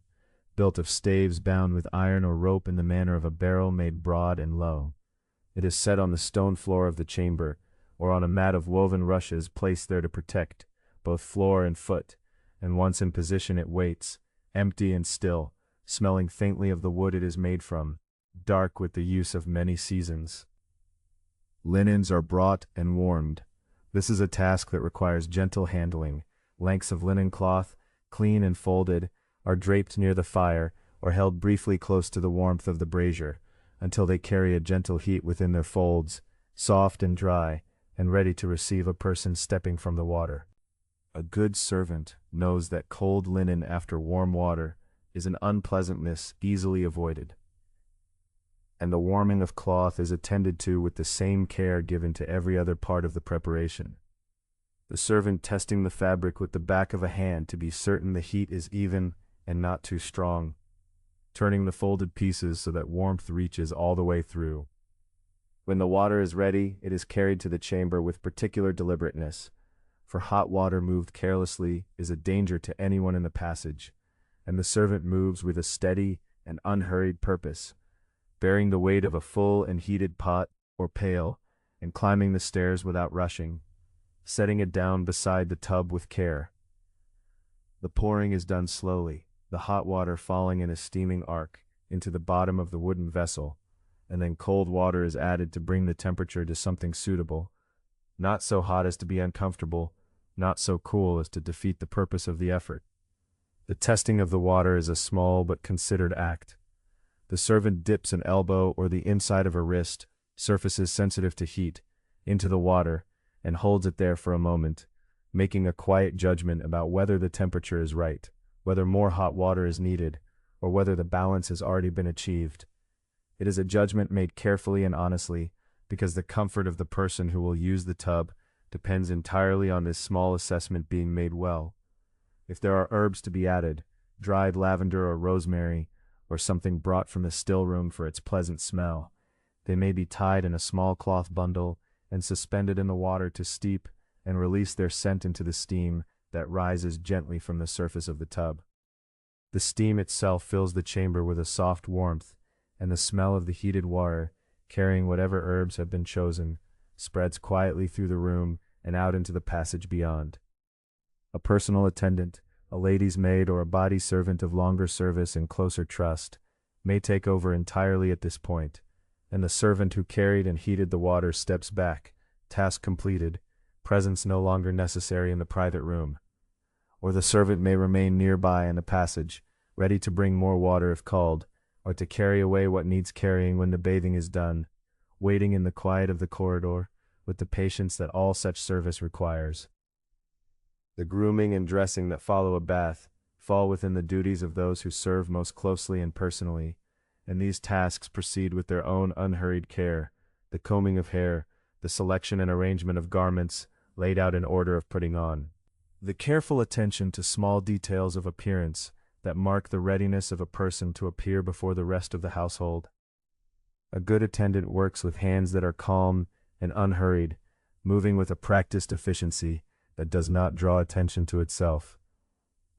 built of staves bound with iron or rope in the manner of a barrel made broad and low. It is set on the stone floor of the chamber, or on a mat of woven rushes placed there to protect both floor and foot, and once in position it waits, empty and still, smelling faintly of the wood it is made from, dark with the use of many seasons. Linens are brought and warmed. This is a task that requires gentle handling. Lengths of linen cloth, clean and folded, are draped near the fire or held briefly close to the warmth of the brazier, until they carry a gentle heat within their folds, soft and dry, and ready to receive a person stepping from the water. A good servant knows that cold linen after warm water is an unpleasantness easily avoided, and the warming of cloth is attended to with the same care given to every other part of the preparation. The servant testing the fabric with the back of a hand to be certain the heat is even and not too strong, turning the folded pieces so that warmth reaches all the way through. When the water is ready, it is carried to the chamber with particular deliberateness, for hot water moved carelessly is a danger to anyone in the passage, and the servant moves with a steady and unhurried purpose, bearing the weight of a full and heated pot or pail, and climbing the stairs without rushing, setting it down beside the tub with care. The pouring is done slowly, the hot water falling in a steaming arc into the bottom of the wooden vessel, and then cold water is added to bring the temperature to something suitable, not so hot as to be uncomfortable, not so cool as to defeat the purpose of the effort. The testing of the water is a small but considered act. The servant dips an elbow or the inside of a wrist, surfaces sensitive to heat, into the water, and holds it there for a moment, making a quiet judgment about whether the temperature is right, whether more hot water is needed, or whether the balance has already been achieved. It is a judgment made carefully and honestly, because the comfort of the person who will use the tub depends entirely on this small assessment being made well. If there are herbs to be added, dried lavender or rosemary, or something brought from the still room for its pleasant smell, they may be tied in a small cloth bundle and suspended in the water to steep and release their scent into the steam that rises gently from the surface of the tub. The steam itself fills the chamber with a soft warmth, and the smell of the heated water, carrying whatever herbs have been chosen, spreads quietly through the room and out into the passage beyond. A personal attendant, a lady's maid or a body servant of longer service and closer trust, may take over entirely at this point, and the servant who carried and heated the water steps back, task completed, presence no longer necessary in the private room. Or the servant may remain nearby in the passage, ready to bring more water if called, or to carry away what needs carrying when the bathing is done, waiting in the quiet of the corridor, with the patience that all such service requires. The grooming and dressing that follow a bath fall within the duties of those who serve most closely and personally, and these tasks proceed with their own unhurried care, the combing of hair, the selection and arrangement of garments laid out in order of putting on, the careful attention to small details of appearance that mark the readiness of a person to appear before the rest of the household. A good attendant works with hands that are calm and unhurried, moving with a practiced efficiency that does not draw attention to itself,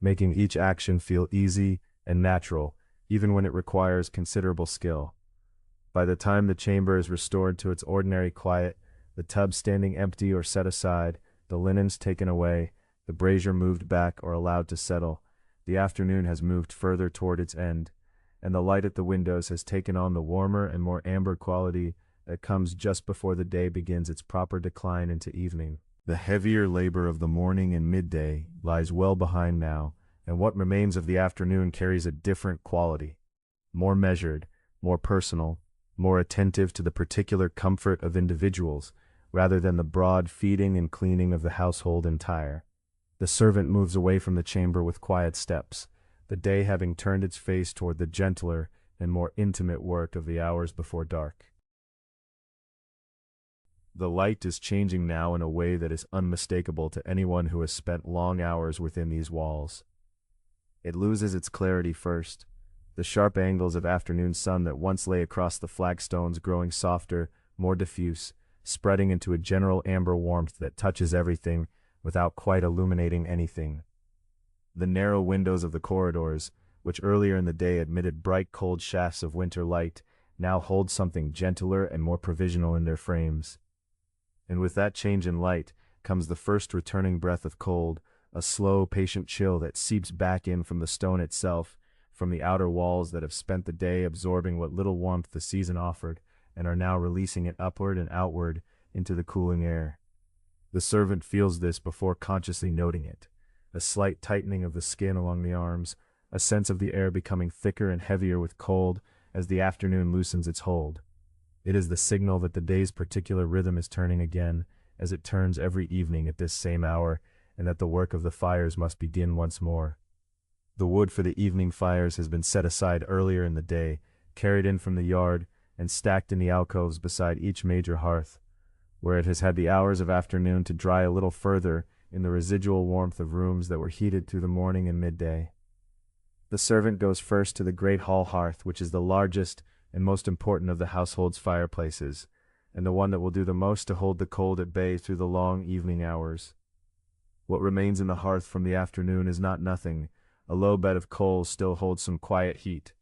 making each action feel easy and natural, even when it requires considerable skill. By the time the chamber is restored to its ordinary quiet, the tub standing empty or set aside, the linens taken away, the brazier moved back or allowed to settle, the afternoon has moved further toward its end, and the light at the windows has taken on the warmer and more amber quality that comes just before the day begins its proper decline into evening. The heavier labor of the morning and midday lies well behind now, and what remains of the afternoon carries a different quality, more measured, more personal, more attentive to the particular comfort of individuals, rather than the broad feeding and cleaning of the household entire. The servant moves away from the chamber with quiet steps, the day having turned its face toward the gentler and more intimate work of the hours before dark. The light is changing now in a way that is unmistakable to anyone who has spent long hours within these walls. It loses its clarity first, the sharp angles of afternoon sun that once lay across the flagstones growing softer, more diffuse, spreading into a general amber warmth that touches everything without quite illuminating anything. The narrow windows of the corridors, which earlier in the day admitted bright cold shafts of winter light, now hold something gentler and more provisional in their frames. And with that change in light comes the first returning breath of cold, a slow, patient chill that seeps back in from the stone itself, from the outer walls that have spent the day absorbing what little warmth the season offered, and are now releasing it upward and outward into the cooling air. The servant feels this before consciously noting it, a slight tightening of the skin along the arms, a sense of the air becoming thicker and heavier with cold as the afternoon loosens its hold. It is the signal that the day's particular rhythm is turning again, as it turns every evening at this same hour, and that the work of the fires must begin once more. The wood for the evening fires has been set aside earlier in the day, carried in from the yard, and stacked in the alcoves beside each major hearth, where it has had the hours of afternoon to dry a little further in the residual warmth of rooms that were heated through the morning and midday. The servant goes first to the great hall hearth, which is the largest and most important of the household's fireplaces, and the one that will do the most to hold the cold at bay through the long evening hours. What remains in the hearth from the afternoon is not nothing. A low bed of coals still holds some quiet heat,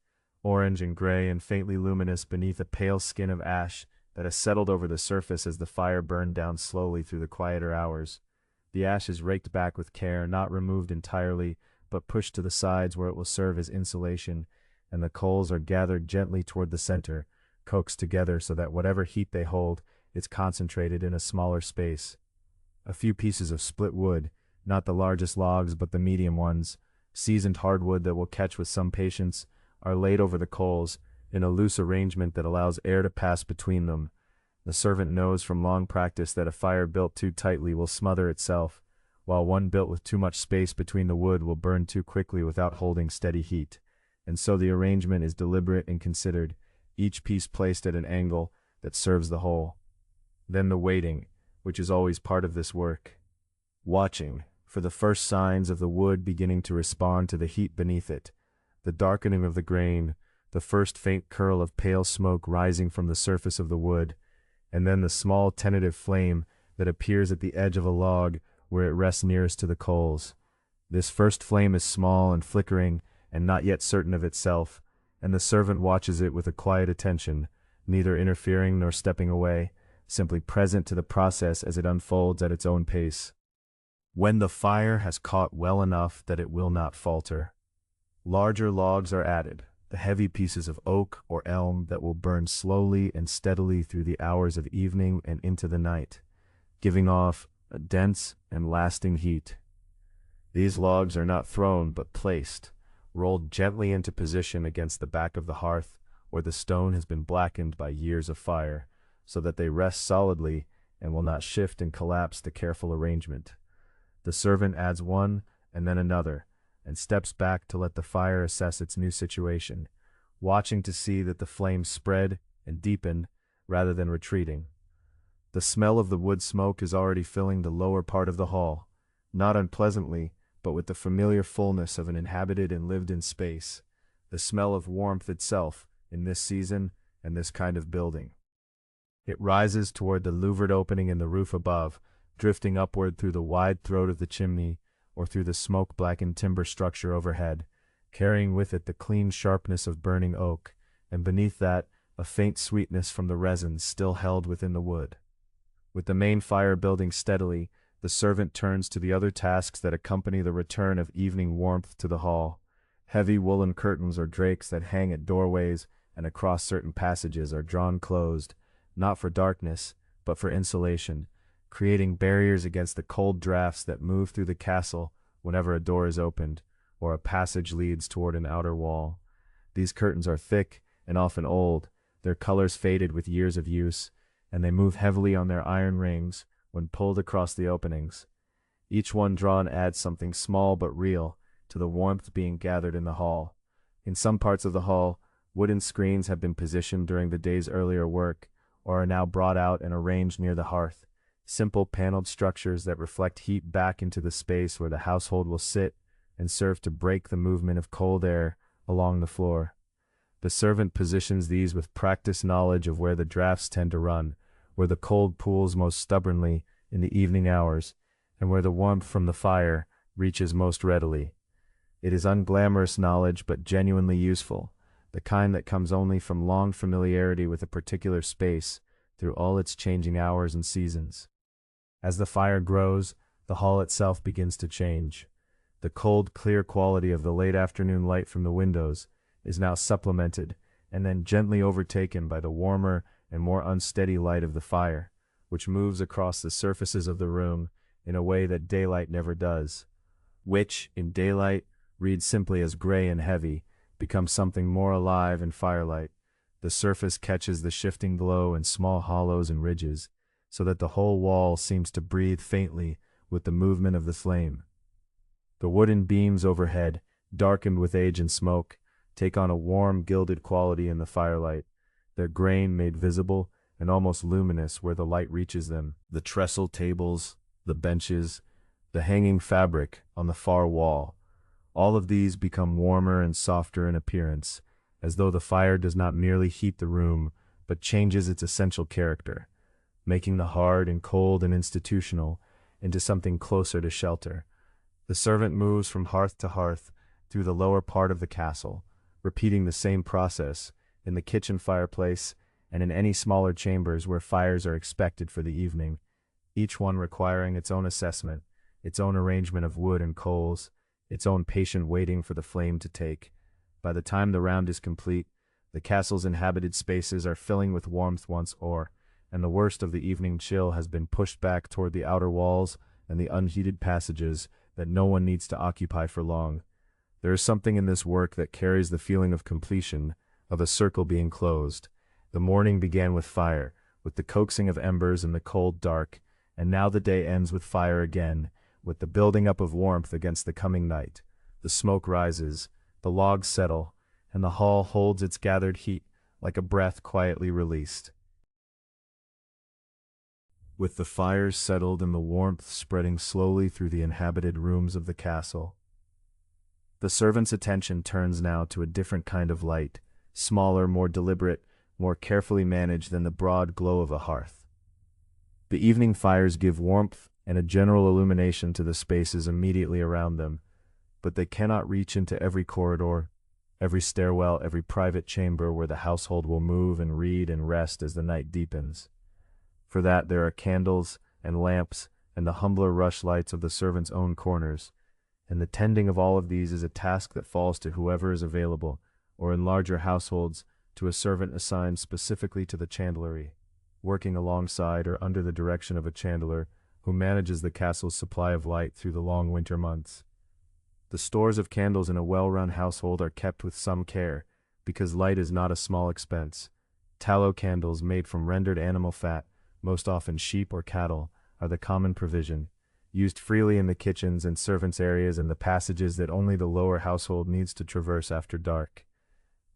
orange and gray and faintly luminous beneath a pale skin of ash that has settled over the surface as the fire burned down slowly through the quieter hours. The ash is raked back with care, not removed entirely, but pushed to the sides where it will serve as insulation, and the coals are gathered gently toward the center, coaxed together so that whatever heat they hold is concentrated in a smaller space. A few pieces of split wood, not the largest logs but the medium ones, seasoned hardwood that will catch with some patience, are laid over the coals in a loose arrangement that allows air to pass between them. The servant knows from long practice that a fire built too tightly will smother itself, while one built with too much space between the wood will burn too quickly without holding steady heat, and so the arrangement is deliberate and considered, each piece placed at an angle that serves the whole. Then the waiting, which is always part of this work. Watching for the first signs of the wood beginning to respond to the heat beneath it, the darkening of the grain, the first faint curl of pale smoke rising from the surface of the wood, and then the small tentative flame that appears at the edge of a log where it rests nearest to the coals. This first flame is small and flickering and not yet certain of itself, and the servant watches it with a quiet attention, neither interfering nor stepping away, simply present to the process as it unfolds at its own pace. When the fire has caught well enough that it will not falter, larger logs are added, the heavy pieces of oak or elm that will burn slowly and steadily through the hours of evening and into the night, giving off a dense and lasting heat. These logs are not thrown but placed, rolled gently into position against the back of the hearth where the stone has been blackened by years of fire, so that they rest solidly and will not shift and collapse the careful arrangement. The servant adds one and then another, and steps back to let the fire assess its new situation, watching to see that the flames spread and deepen rather than retreating. The smell of the wood smoke is already filling the lower part of the hall, not unpleasantly, but with the familiar fullness of an inhabited and lived-in space, the smell of warmth itself in this season and this kind of building. It rises toward the louvered opening in the roof above, drifting upward through the wide throat of the chimney or through the smoke-blackened timber structure overhead, carrying with it the clean sharpness of burning oak, and beneath that, a faint sweetness from the resins still held within the wood. With the main fire building steadily, the servant turns to the other tasks that accompany the return of evening warmth to the hall. Heavy woolen curtains or drakes that hang at doorways and across certain passages are drawn closed, not for darkness, but for insulation, creating barriers against the cold drafts that move through the castle whenever a door is opened, or a passage leads toward an outer wall. These curtains are thick and often old, their colors faded with years of use, and they move heavily on their iron rings when pulled across the openings. Each one drawn adds something small but real to the warmth being gathered in the hall. In some parts of the hall, wooden screens have been positioned during the day's earlier work, or are now brought out and arranged near the hearth, simple paneled structures that reflect heat back into the space where the household will sit and serve to break the movement of cold air along the floor. The servant positions these with practiced knowledge of where the drafts tend to run, where the cold pools most stubbornly in the evening hours, and where the warmth from the fire reaches most readily. It is unglamorous knowledge but genuinely useful, the kind that comes only from long familiarity with a particular space through all its changing hours and seasons. As the fire grows, the hall itself begins to change. The cold, clear quality of the late afternoon light from the windows is now supplemented and then gently overtaken by the warmer and more unsteady light of the fire, which moves across the surfaces of the room in a way that daylight never does, which, in daylight, reads simply as gray and heavy, becomes something more alive in firelight. The surface catches the shifting glow in small hollows and ridges, so that the whole wall seems to breathe faintly with the movement of the flame. The wooden beams overhead, darkened with age and smoke, take on a warm, gilded quality in the firelight, their grain made visible and almost luminous where the light reaches them. The trestle tables, the benches, the hanging fabric on the far wall, all of these become warmer and softer in appearance, as though the fire does not merely heat the room, but changes its essential character, making the hard and cold and institutional into something closer to shelter. The servant moves from hearth to hearth through the lower part of the castle, repeating the same process in the kitchen fireplace and in any smaller chambers where fires are expected for the evening, each one requiring its own assessment, its own arrangement of wood and coals, its own patient waiting for the flame to take. By the time the round is complete, the castle's inhabited spaces are filling with warmth once more, and the worst of the evening chill has been pushed back toward the outer walls and the unheated passages that no one needs to occupy for long. There is something in this work that carries the feeling of completion, of a circle being closed. The morning began with fire, with the coaxing of embers in the cold dark, and now the day ends with fire again, with the building up of warmth against the coming night. The smoke rises, the logs settle, and the hall holds its gathered heat like a breath quietly released. With the fires settled and the warmth spreading slowly through the inhabited rooms of the castle, the servant's attention turns now to a different kind of light, smaller, more deliberate, more carefully managed than the broad glow of a hearth. The evening fires give warmth and a general illumination to the spaces immediately around them, but they cannot reach into every corridor, every stairwell, every private chamber where the household will move and read and rest as the night deepens. For that there are candles and lamps and the humbler rushlights of the servants' own corners, and the tending of all of these is a task that falls to whoever is available, or in larger households, to a servant assigned specifically to the chandlery, working alongside or under the direction of a chandler who manages the castle's supply of light through the long winter months. The stores of candles in a well-run household are kept with some care, because light is not a small expense. Tallow candles made from rendered animal fat, most often sheep or cattle, are the common provision, used freely in the kitchens and servants' areas and the passages that only the lower household needs to traverse after dark.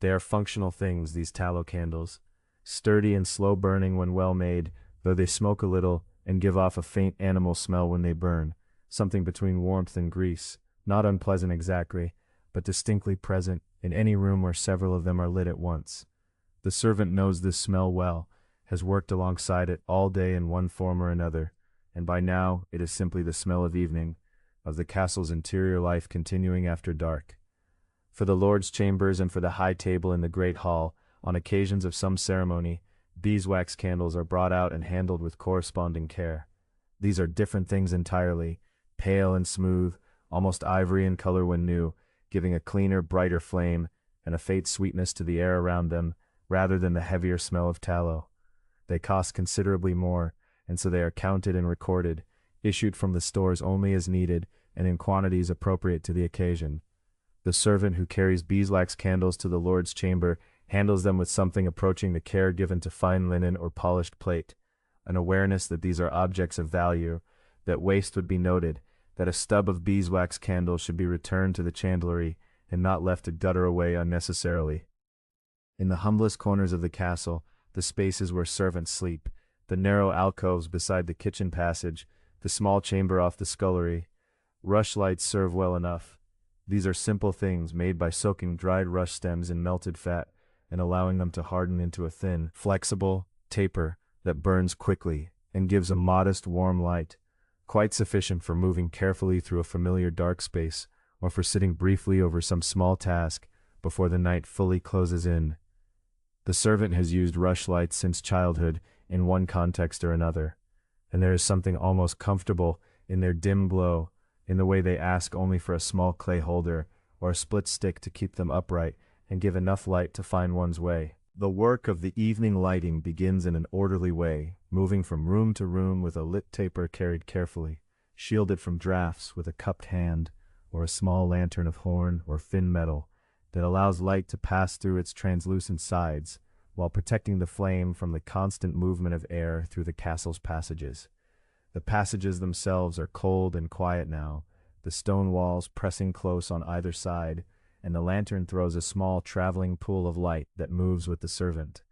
They are functional things, these tallow candles, sturdy and slow-burning when well made, though they smoke a little and give off a faint animal smell when they burn, something between warmth and grease, not unpleasant exactly, but distinctly present in any room where several of them are lit at once. The servant knows this smell well, has worked alongside it all day in one form or another, and by now it is simply the smell of evening, of the castle's interior life continuing after dark. For the Lord's chambers and for the high table in the great hall, on occasions of some ceremony, beeswax candles are brought out and handled with corresponding care. These are different things entirely, pale and smooth, almost ivory in color when new, giving a cleaner, brighter flame and a faint sweetness to the air around them, rather than the heavier smell of tallow. They cost considerably more, and so they are counted and recorded, issued from the stores only as needed and in quantities appropriate to the occasion. The servant who carries beeswax candles to the Lord's chamber handles them with something approaching the care given to fine linen or polished plate, an awareness that these are objects of value, that waste would be noted, that a stub of beeswax candle should be returned to the chandlery and not left to gutter away unnecessarily. In the humblest corners of the castle, the spaces where servants sleep, the narrow alcoves beside the kitchen passage, the small chamber off the scullery, rushlights serve well enough. These are simple things made by soaking dried rush stems in melted fat and allowing them to harden into a thin, flexible taper that burns quickly and gives a modest warm light, quite sufficient for moving carefully through a familiar dark space or for sitting briefly over some small task before the night fully closes in. The servant has used rushlights since childhood in one context or another, and there is something almost comfortable in their dim glow, in the way they ask only for a small clay holder or a split stick to keep them upright and give enough light to find one's way. The work of the evening lighting begins in an orderly way, moving from room to room with a lit taper carried carefully, shielded from drafts with a cupped hand or a small lantern of horn or thin metal that allows light to pass through its translucent sides while protecting the flame from the constant movement of air through the castle's passages. The passages themselves are cold and quiet now, the stone walls pressing close on either side, and the lantern throws a small traveling pool of light that moves with the servant,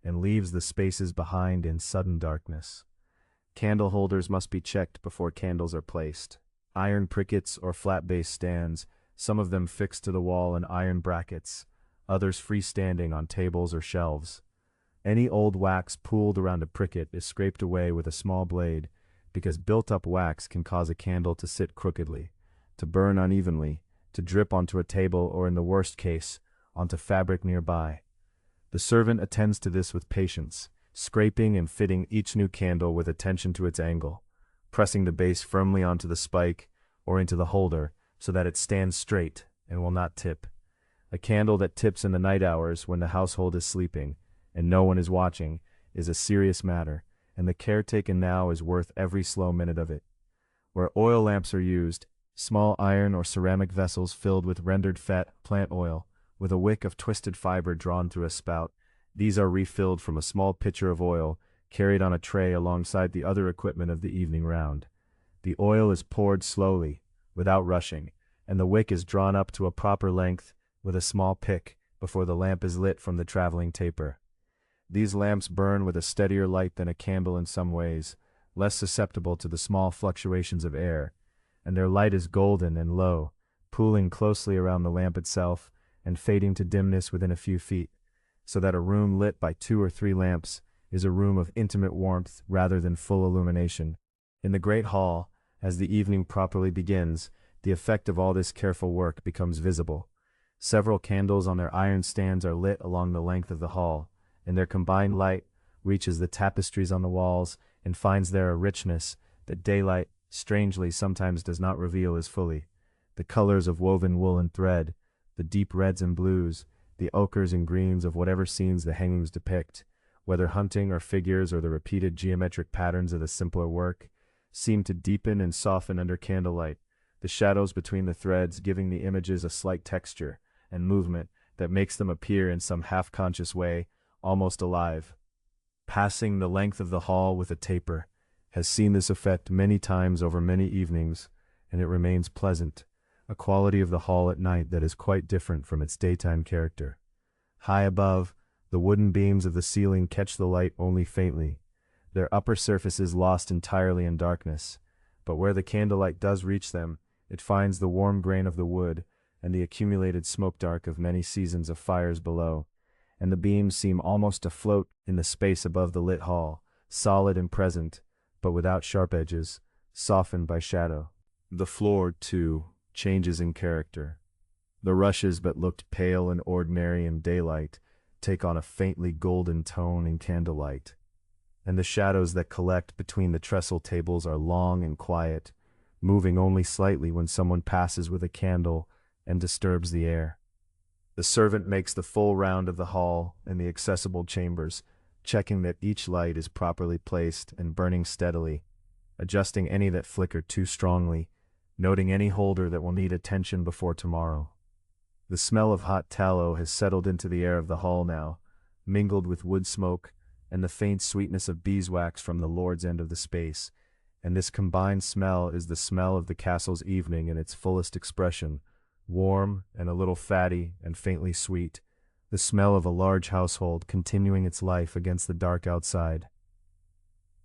and leaves the spaces behind in sudden darkness. Candle holders must be checked before candles are placed. Iron prickets or flat-base stands, some of them fixed to the wall in iron brackets, others freestanding on tables or shelves. Any old wax pooled around a pricket is scraped away with a small blade, because built-up wax can cause a candle to sit crookedly, to burn unevenly, to drip onto a table or in the worst case, onto fabric nearby. The servant attends to this with patience, scraping and fitting each new candle with attention to its angle, pressing the base firmly onto the spike or into the holder so that it stands straight and will not tip. A candle that tips in the night hours when the household is sleeping and no one is watching is a serious matter, and the care taken now is worth every slow minute of it. Where oil lamps are used, small iron or ceramic vessels filled with rendered fat plant oil, with a wick of twisted fiber drawn through a spout, these are refilled from a small pitcher of oil carried on a tray alongside the other equipment of the evening round. The oil is poured slowly, without rushing, and the wick is drawn up to a proper length with a small pick before the lamp is lit from the traveling taper. These lamps burn with a steadier light than a candle in some ways, less susceptible to the small fluctuations of air, and their light is golden and low, pooling closely around the lamp itself and fading to dimness within a few feet, so that a room lit by 2 or 3 lamps is a room of intimate warmth rather than full illumination. In the great hall, as the evening properly begins, the effect of all this careful work becomes visible. Several candles on their iron stands are lit along the length of the hall, and their combined light reaches the tapestries on the walls and finds there a richness that daylight, strangely, sometimes does not reveal as fully. The colors of woven wool and thread, the deep reds and blues, the ochres and greens of whatever scenes the hangings depict, whether hunting or figures or the repeated geometric patterns of the simpler work, seem to deepen and soften under candlelight, the shadows between the threads giving the images a slight texture and movement that makes them appear in some half-conscious way, almost alive. Passing the length of the hall with a taper has seen this effect many times over many evenings, and it remains pleasant, a quality of the hall at night that is quite different from its daytime character. High above, the wooden beams of the ceiling catch the light only faintly. their upper surfaces lost entirely in darkness, but where the candlelight does reach them, it finds the warm grain of the wood and the accumulated smoke dark of many seasons of fires below, and the beams seem almost to float in the space above the lit hall, solid and present, but without sharp edges, softened by shadow. The floor, too, changes in character. The rushes that looked pale and ordinary in daylight take on a faintly golden tone in candlelight, and the shadows that collect between the trestle tables are long and quiet, moving only slightly when someone passes with a candle and disturbs the air. The servant makes the full round of the hall and the accessible chambers, checking that each light is properly placed and burning steadily, adjusting any that flicker too strongly, noting any holder that will need attention before tomorrow. The smell of hot tallow has settled into the air of the hall now, mingled with wood smoke and the faint sweetness of beeswax from the lord's end of the space, and this combined smell is the smell of the castle's evening in its fullest expression, warm and a little fatty and faintly sweet, the smell of a large household continuing its life against the dark outside.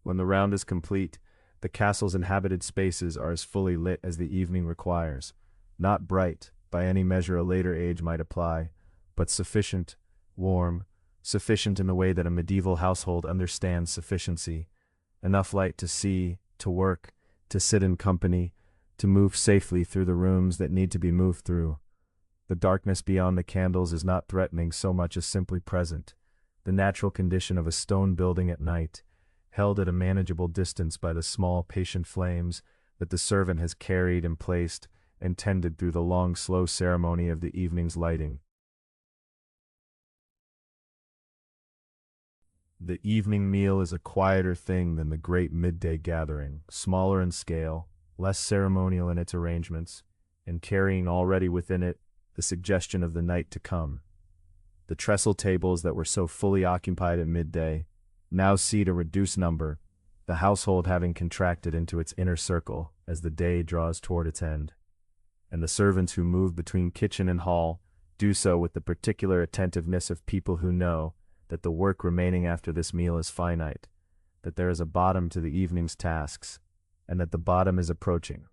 When the round is complete, the castle's inhabited spaces are as fully lit as the evening requires, not bright, by any measure a later age might apply, but sufficient, warm, sufficient in the way that a medieval household understands sufficiency, enough light to see, to work, to sit in company, to move safely through the rooms that need to be moved through. The darkness beyond the candles is not threatening so much as simply present, the natural condition of a stone building at night, held at a manageable distance by the small, patient flames that the servant has carried and placed and tended through the long, slow ceremony of the evening's lighting. The evening meal is a quieter thing than the great midday gathering, smaller in scale, less ceremonial in its arrangements, and carrying already within it the suggestion of the night to come. The trestle tables that were so fully occupied at midday now seat a reduced number, the household having contracted into its inner circle as the day draws toward its end. And the servants who move between kitchen and hall do so with the particular attentiveness of people who know that the work remaining after this meal is finite, that there is a bottom to the evening's tasks, and that the bottom is approaching.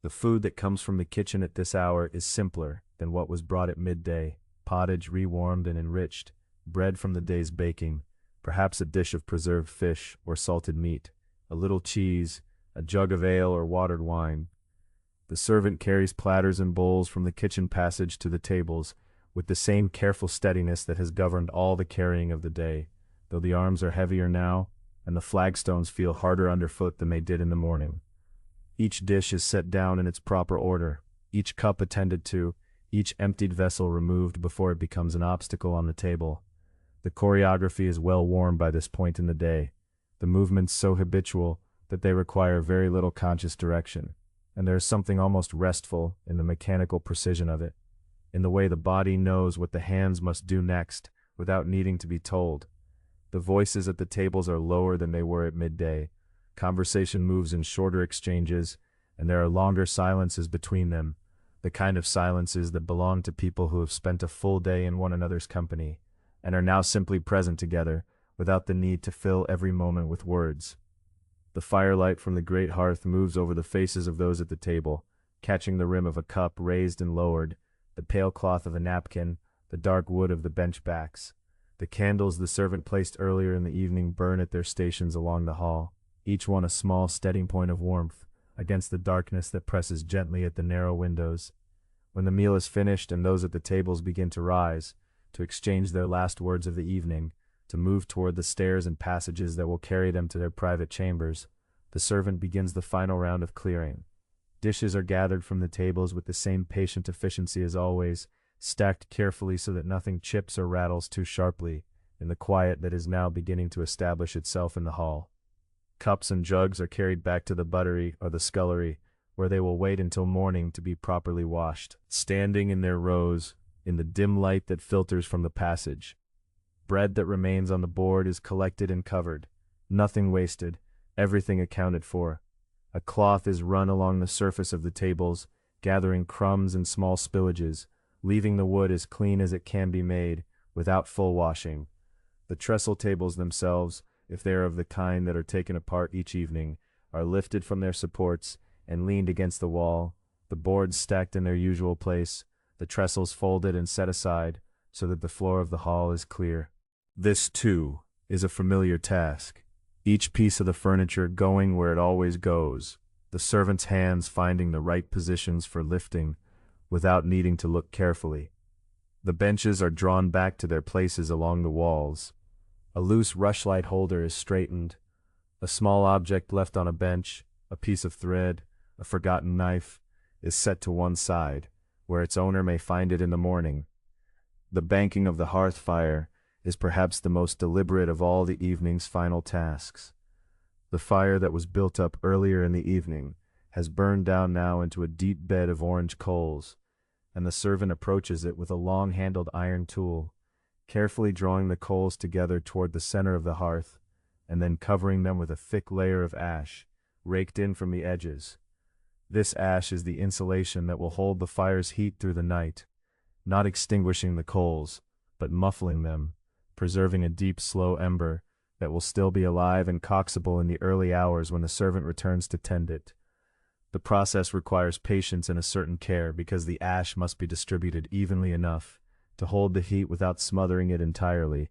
The food that comes from the kitchen at this hour is simpler than what was brought at midday, pottage rewarmed and enriched, bread from the day's baking, perhaps a dish of preserved fish or salted meat, a little cheese, a jug of ale or watered wine. The servant carries platters and bowls from the kitchen passage to the tables, with the same careful steadiness that has governed all the carrying of the day, though the arms are heavier now, and the flagstones feel harder underfoot than they did in the morning. Each dish is set down in its proper order, each cup attended to, each emptied vessel removed before it becomes an obstacle on the table. The choreography is well worn by this point in the day, the movements so habitual that they require very little conscious direction, and there is something almost restful in the mechanical precision of it, in the way the body knows what the hands must do next without needing to be told. The voices at the tables are lower than they were at midday. Conversation moves in shorter exchanges, and there are longer silences between them, the kind of silences that belong to people who have spent a full day in one another's company, and are now simply present together, without the need to fill every moment with words. The firelight from the great hearth moves over the faces of those at the table, catching the rim of a cup raised and lowered, the pale cloth of a napkin, the dark wood of the bench backs. The candles the servant placed earlier in the evening burn at their stations along the hall, each one a small steadying point of warmth against the darkness that presses gently at the narrow windows. When the meal is finished and those at the tables begin to rise, to exchange their last words of the evening, to move toward the stairs and passages that will carry them to their private chambers, the servant begins the final round of clearing. Dishes are gathered from the tables with the same patient efficiency as always, stacked carefully so that nothing chips or rattles too sharply, in the quiet that is now beginning to establish itself in the hall. Cups and jugs are carried back to the buttery or the scullery, where they will wait until morning to be properly washed, standing in their rows in the dim light that filters from the passage. Bread that remains on the board is collected and covered, nothing wasted, everything accounted for. A cloth is run along the surface of the tables, gathering crumbs and small spillages, leaving the wood as clean as it can be made, without full washing. The trestle tables themselves, if they are of the kind that are taken apart each evening, are lifted from their supports and leaned against the wall, the boards stacked in their usual place, the trestles folded and set aside, so that the floor of the hall is clear. This, too, is a familiar task, each piece of the furniture going where it always goes, the servants' hands finding the right positions for lifting, without needing to look carefully. The benches are drawn back to their places along the walls. A loose rushlight holder is straightened. A small object left on a bench, a piece of thread, a forgotten knife, is set to one side, where its owner may find it in the morning. The banking of the hearth fire is perhaps the most deliberate of all the evening's final tasks. The fire that was built up earlier in the evening has burned down now into a deep bed of orange coals, and the servant approaches it with a long-handled iron tool, carefully drawing the coals together toward the center of the hearth, and then covering them with a thick layer of ash, raked in from the edges. This ash is the insulation that will hold the fire's heat through the night, not extinguishing the coals, but muffling them, preserving a deep, slow ember that will still be alive and coxiable in the early hours when the servant returns to tend it. The process requires patience and a certain care because the ash must be distributed evenly enough to hold the heat without smothering it entirely,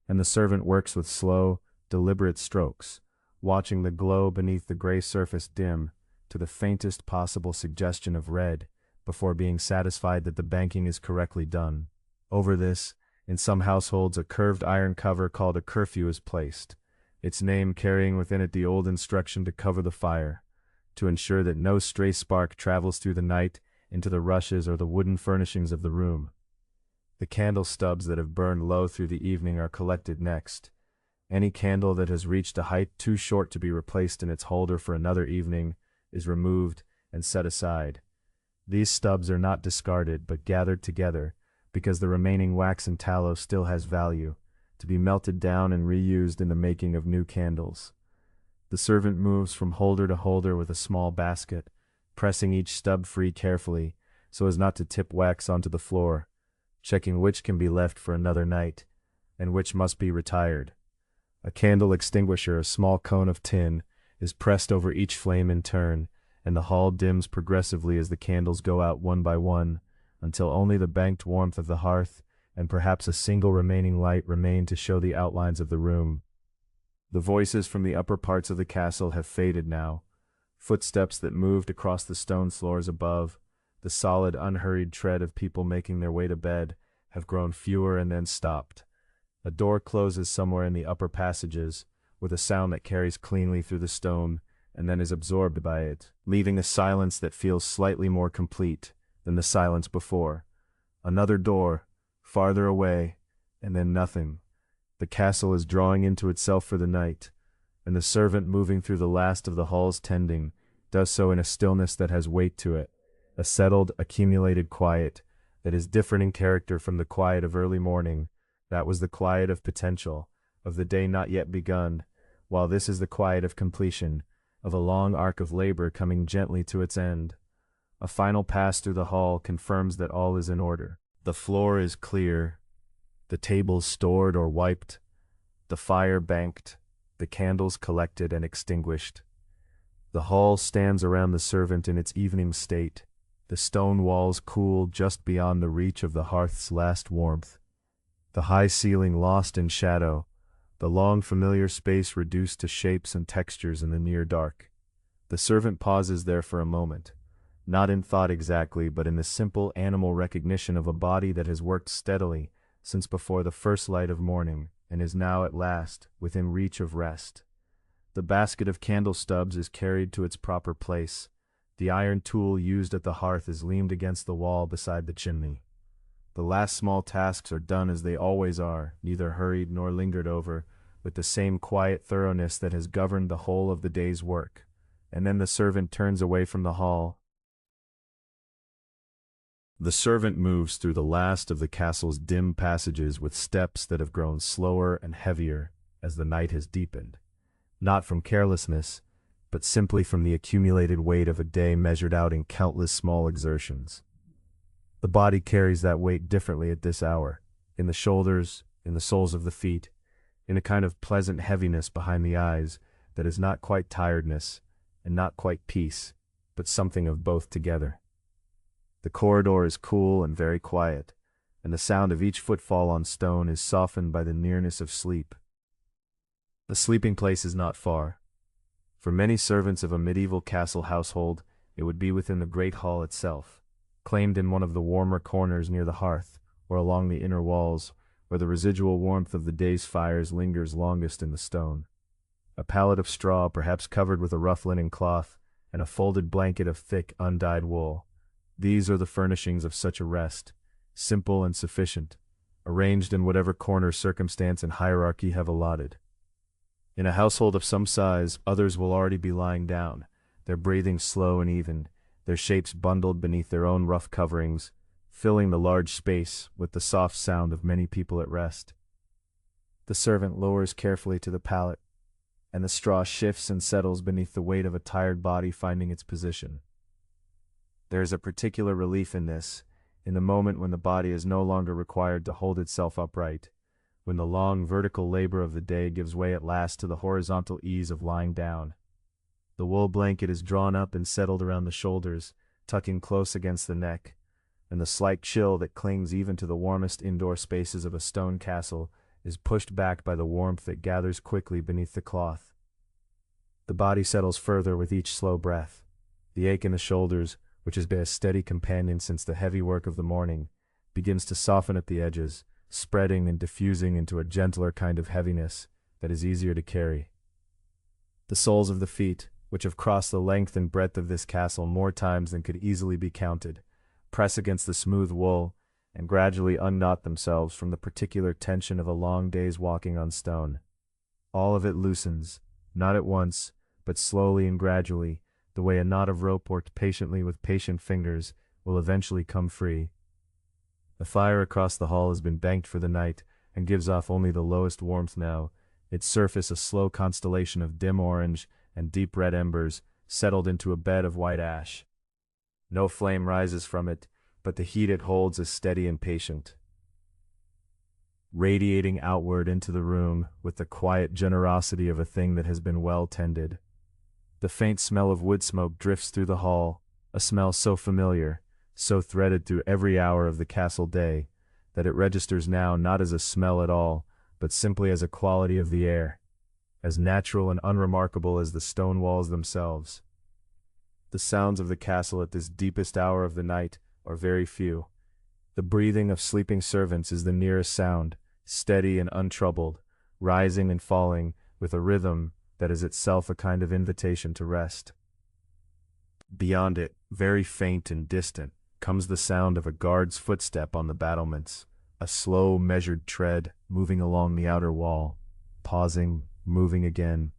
and the servant works with slow, deliberate strokes, watching the glow beneath the gray surface dim to the faintest possible suggestion of red before being satisfied that the banking is correctly done. Over this, in some households, a curved iron cover called a curfew is placed, its name carrying within it the old instruction to cover the fire, to ensure that no stray spark travels through the night into the rushes or the wooden furnishings of the room. The candle stubs that have burned low through the evening are collected next. Any candle that has reached a height too short to be replaced in its holder for another evening is removed and set aside. These stubs are not discarded but gathered together because the remaining wax and tallow still has value, to be melted down and reused in the making of new candles. The servant moves from holder to holder with a small basket, pressing each stub free carefully so as not to tip wax onto the floor, checking which can be left for another night and which must be retired. A candle extinguisher, a small cone of tin, is pressed over each flame in turn, and the hall dims progressively as the candles go out one by one, until only the banked warmth of the hearth and perhaps a single remaining light remain to show the outlines of the room. The voices from the upper parts of the castle have faded now. Footsteps that moved across the stone floors above, the solid, unhurried tread of people making their way to bed, have grown fewer and then stopped. A door closes somewhere in the upper passages, with a sound that carries cleanly through the stone, and then is absorbed by it, leaving a silence that feels slightly more complete than the silence before. Another door, farther away, and then nothing. The castle is drawing into itself for the night, and the servant moving through the last of the hall's tending does so in a stillness that has weight to it, a settled, accumulated quiet that is different in character from the quiet of early morning. That was the quiet of potential, of the day not yet begun, while this is the quiet of completion, of a long arc of labor coming gently to its end. A final pass through the hall confirms that all is in order. The floor is clear, the tables stored or wiped, the fire banked, the candles collected and extinguished. The hall stands around the servant in its evening state, the stone walls cool just beyond the reach of the hearth's last warmth, the high ceiling lost in shadow, the long familiar space reduced to shapes and textures in the near dark. The servant pauses there for a moment, not in thought exactly, but in the simple animal recognition of a body that has worked steadily since before the first light of morning, and is now at last within reach of rest. The basket of candle stubs is carried to its proper place. The iron tool used at the hearth is leaned against the wall beside the chimney. The last small tasks are done as they always are, neither hurried nor lingered over, with the same quiet thoroughness that has governed the whole of the day's work. And then the servant turns away from the hall. The servant moves through the last of the castle's dim passages with steps that have grown slower and heavier as the night has deepened, not from carelessness, but simply from the accumulated weight of a day measured out in countless small exertions. The body carries that weight differently at this hour, in the shoulders, in the soles of the feet, in a kind of pleasant heaviness behind the eyes that is not quite tiredness and not quite peace, but something of both together. The corridor is cool and very quiet, and the sound of each footfall on stone is softened by the nearness of sleep. The sleeping place is not far. For many servants of a medieval castle household, it would be within the great hall itself, claimed in one of the warmer corners near the hearth, or along the inner walls, where the residual warmth of the day's fires lingers longest in the stone. A pallet of straw, perhaps covered with a rough linen cloth, and a folded blanket of thick, undyed wool. These are the furnishings of such a rest, simple and sufficient, arranged in whatever corner circumstance and hierarchy have allotted. In a household of some size, others will already be lying down, their breathing slow and even, their shapes bundled beneath their own rough coverings, filling the large space with the soft sound of many people at rest. The servant lowers carefully to the pallet, and the straw shifts and settles beneath the weight of a tired body finding its position. There is a particular relief in this, in the moment when the body is no longer required to hold itself upright, when the long vertical labor of the day gives way at last to the horizontal ease of lying down. The wool blanket is drawn up and settled around the shoulders, tucking close against the neck, and the slight chill that clings even to the warmest indoor spaces of a stone castle is pushed back by the warmth that gathers quickly beneath the cloth. The body settles further with each slow breath. The ache in the shoulders, which has been a steady companion since the heavy work of the morning, begins to soften at the edges, spreading and diffusing into a gentler kind of heaviness that is easier to carry. The soles of the feet, which have crossed the length and breadth of this castle more times than could easily be counted, press against the smooth wool, and gradually unknot themselves from the particular tension of a long day's walking on stone. All of it loosens, not at once, but slowly and gradually, the way a knot of rope worked patiently with patient fingers will eventually come free. The fire across the hall has been banked for the night, and gives off only the lowest warmth now, its surface a slow constellation of dim orange and deep red embers settled into a bed of white ash. No flame rises from it, but the heat it holds is steady and patient, radiating outward into the room with the quiet generosity of a thing that has been well tended. The faint smell of Woodsmoke drifts through the hall, a smell so familiar, so threaded through every hour of the castle day, that it registers now not as a smell at all, but simply as a quality of the air, as natural and unremarkable as the stone walls themselves. The sounds of the castle at this deepest hour of the night are very few. The breathing of sleeping servants is the nearest sound, steady and untroubled, rising and falling with a rhythm that is itself a kind of invitation to rest. Beyond it, very faint and distant, comes the sound of a guard's footstep on the battlements, a slow, measured tread moving along the outer wall, pausing, moving again.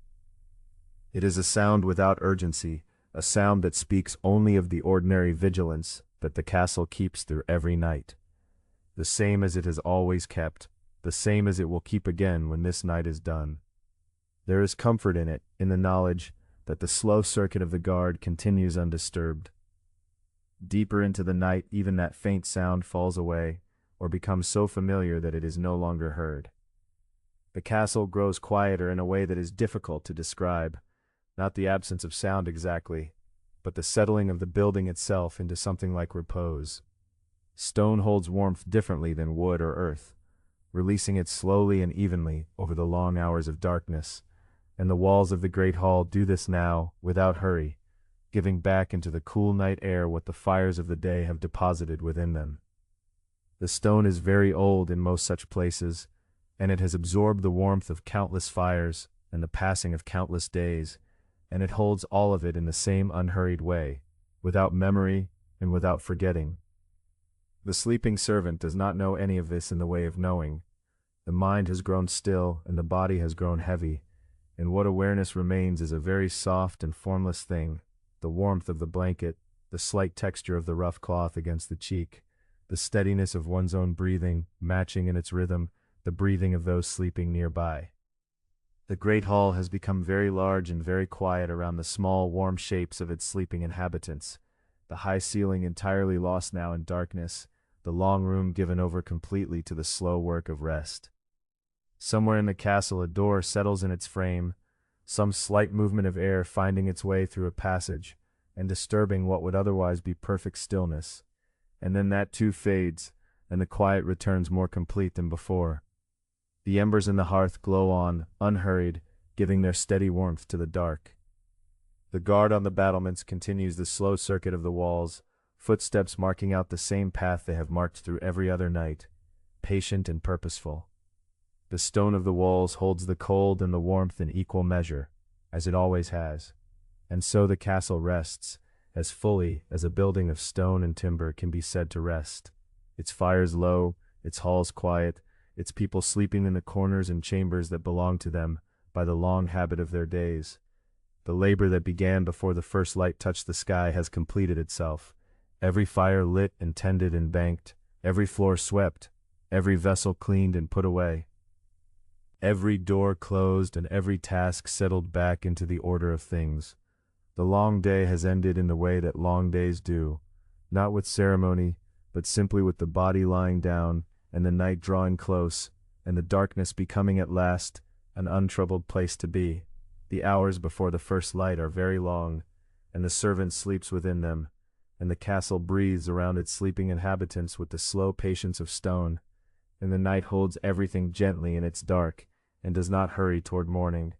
It is a sound without urgency, a sound that speaks only of the ordinary vigilance that the castle keeps through every night, the same as it has always kept, the same as it will keep again when this night is done. There is comfort in it, in the knowledge that the slow circuit of the guard continues undisturbed. Deeper into the night even that faint sound falls away, or becomes so familiar that it is no longer heard. The castle grows quieter in a way that is difficult to describe, not the absence of sound exactly, but the settling of the building itself into something like repose. Stone holds warmth differently than wood or earth, releasing it slowly and evenly over the long hours of darkness, and the walls of the great hall do this now, without hurry, giving back into the cool night air what the fires of the day have deposited within them. The stone is very old in most such places, and it has absorbed the warmth of countless fires and the passing of countless days, and it holds all of it in the same unhurried way, without memory and without forgetting. The sleeping servant does not know any of this in the way of knowing. The mind has grown still and the body has grown heavy, and what awareness remains is a very soft and formless thing, the warmth of the blanket, the slight texture of the rough cloth against the cheek, the steadiness of one's own breathing, matching in its rhythm the breathing of those sleeping nearby. The great hall has become very large and very quiet around the small, warm shapes of its sleeping inhabitants, the high ceiling entirely lost now in darkness, the long room given over completely to the slow work of rest. Somewhere in the castle a door settles in its frame, some slight movement of air finding its way through a passage, and disturbing what would otherwise be perfect stillness. And then that too fades, and the quiet returns more complete than before. The embers in the hearth glow on, unhurried, giving their steady warmth to the dark. The guard on the battlements continues the slow circuit of the walls, footsteps marking out the same path they have marked through every other night, patient and purposeful. The stone of the walls holds the cold and the warmth in equal measure, as it always has, and so the castle rests, as fully as a building of stone and timber can be said to rest, its fires low, its halls quiet, its people sleeping in the corners and chambers that belong to them by the long habit of their days. The labor that began before the first light touched the sky has completed itself, every fire lit and tended and banked, every floor swept, every vessel cleaned and put away, every door closed and every task settled back into the order of things. The long day has ended in the way that long days do, not with ceremony, but simply with the body lying down, and the night drawing close, and the darkness becoming at last an untroubled place to be. The hours before the first light are very long, and the servant sleeps within them, and the castle breathes around its sleeping inhabitants with the slow patience of stone, and the night holds everything gently in its dark, and does not hurry toward morning.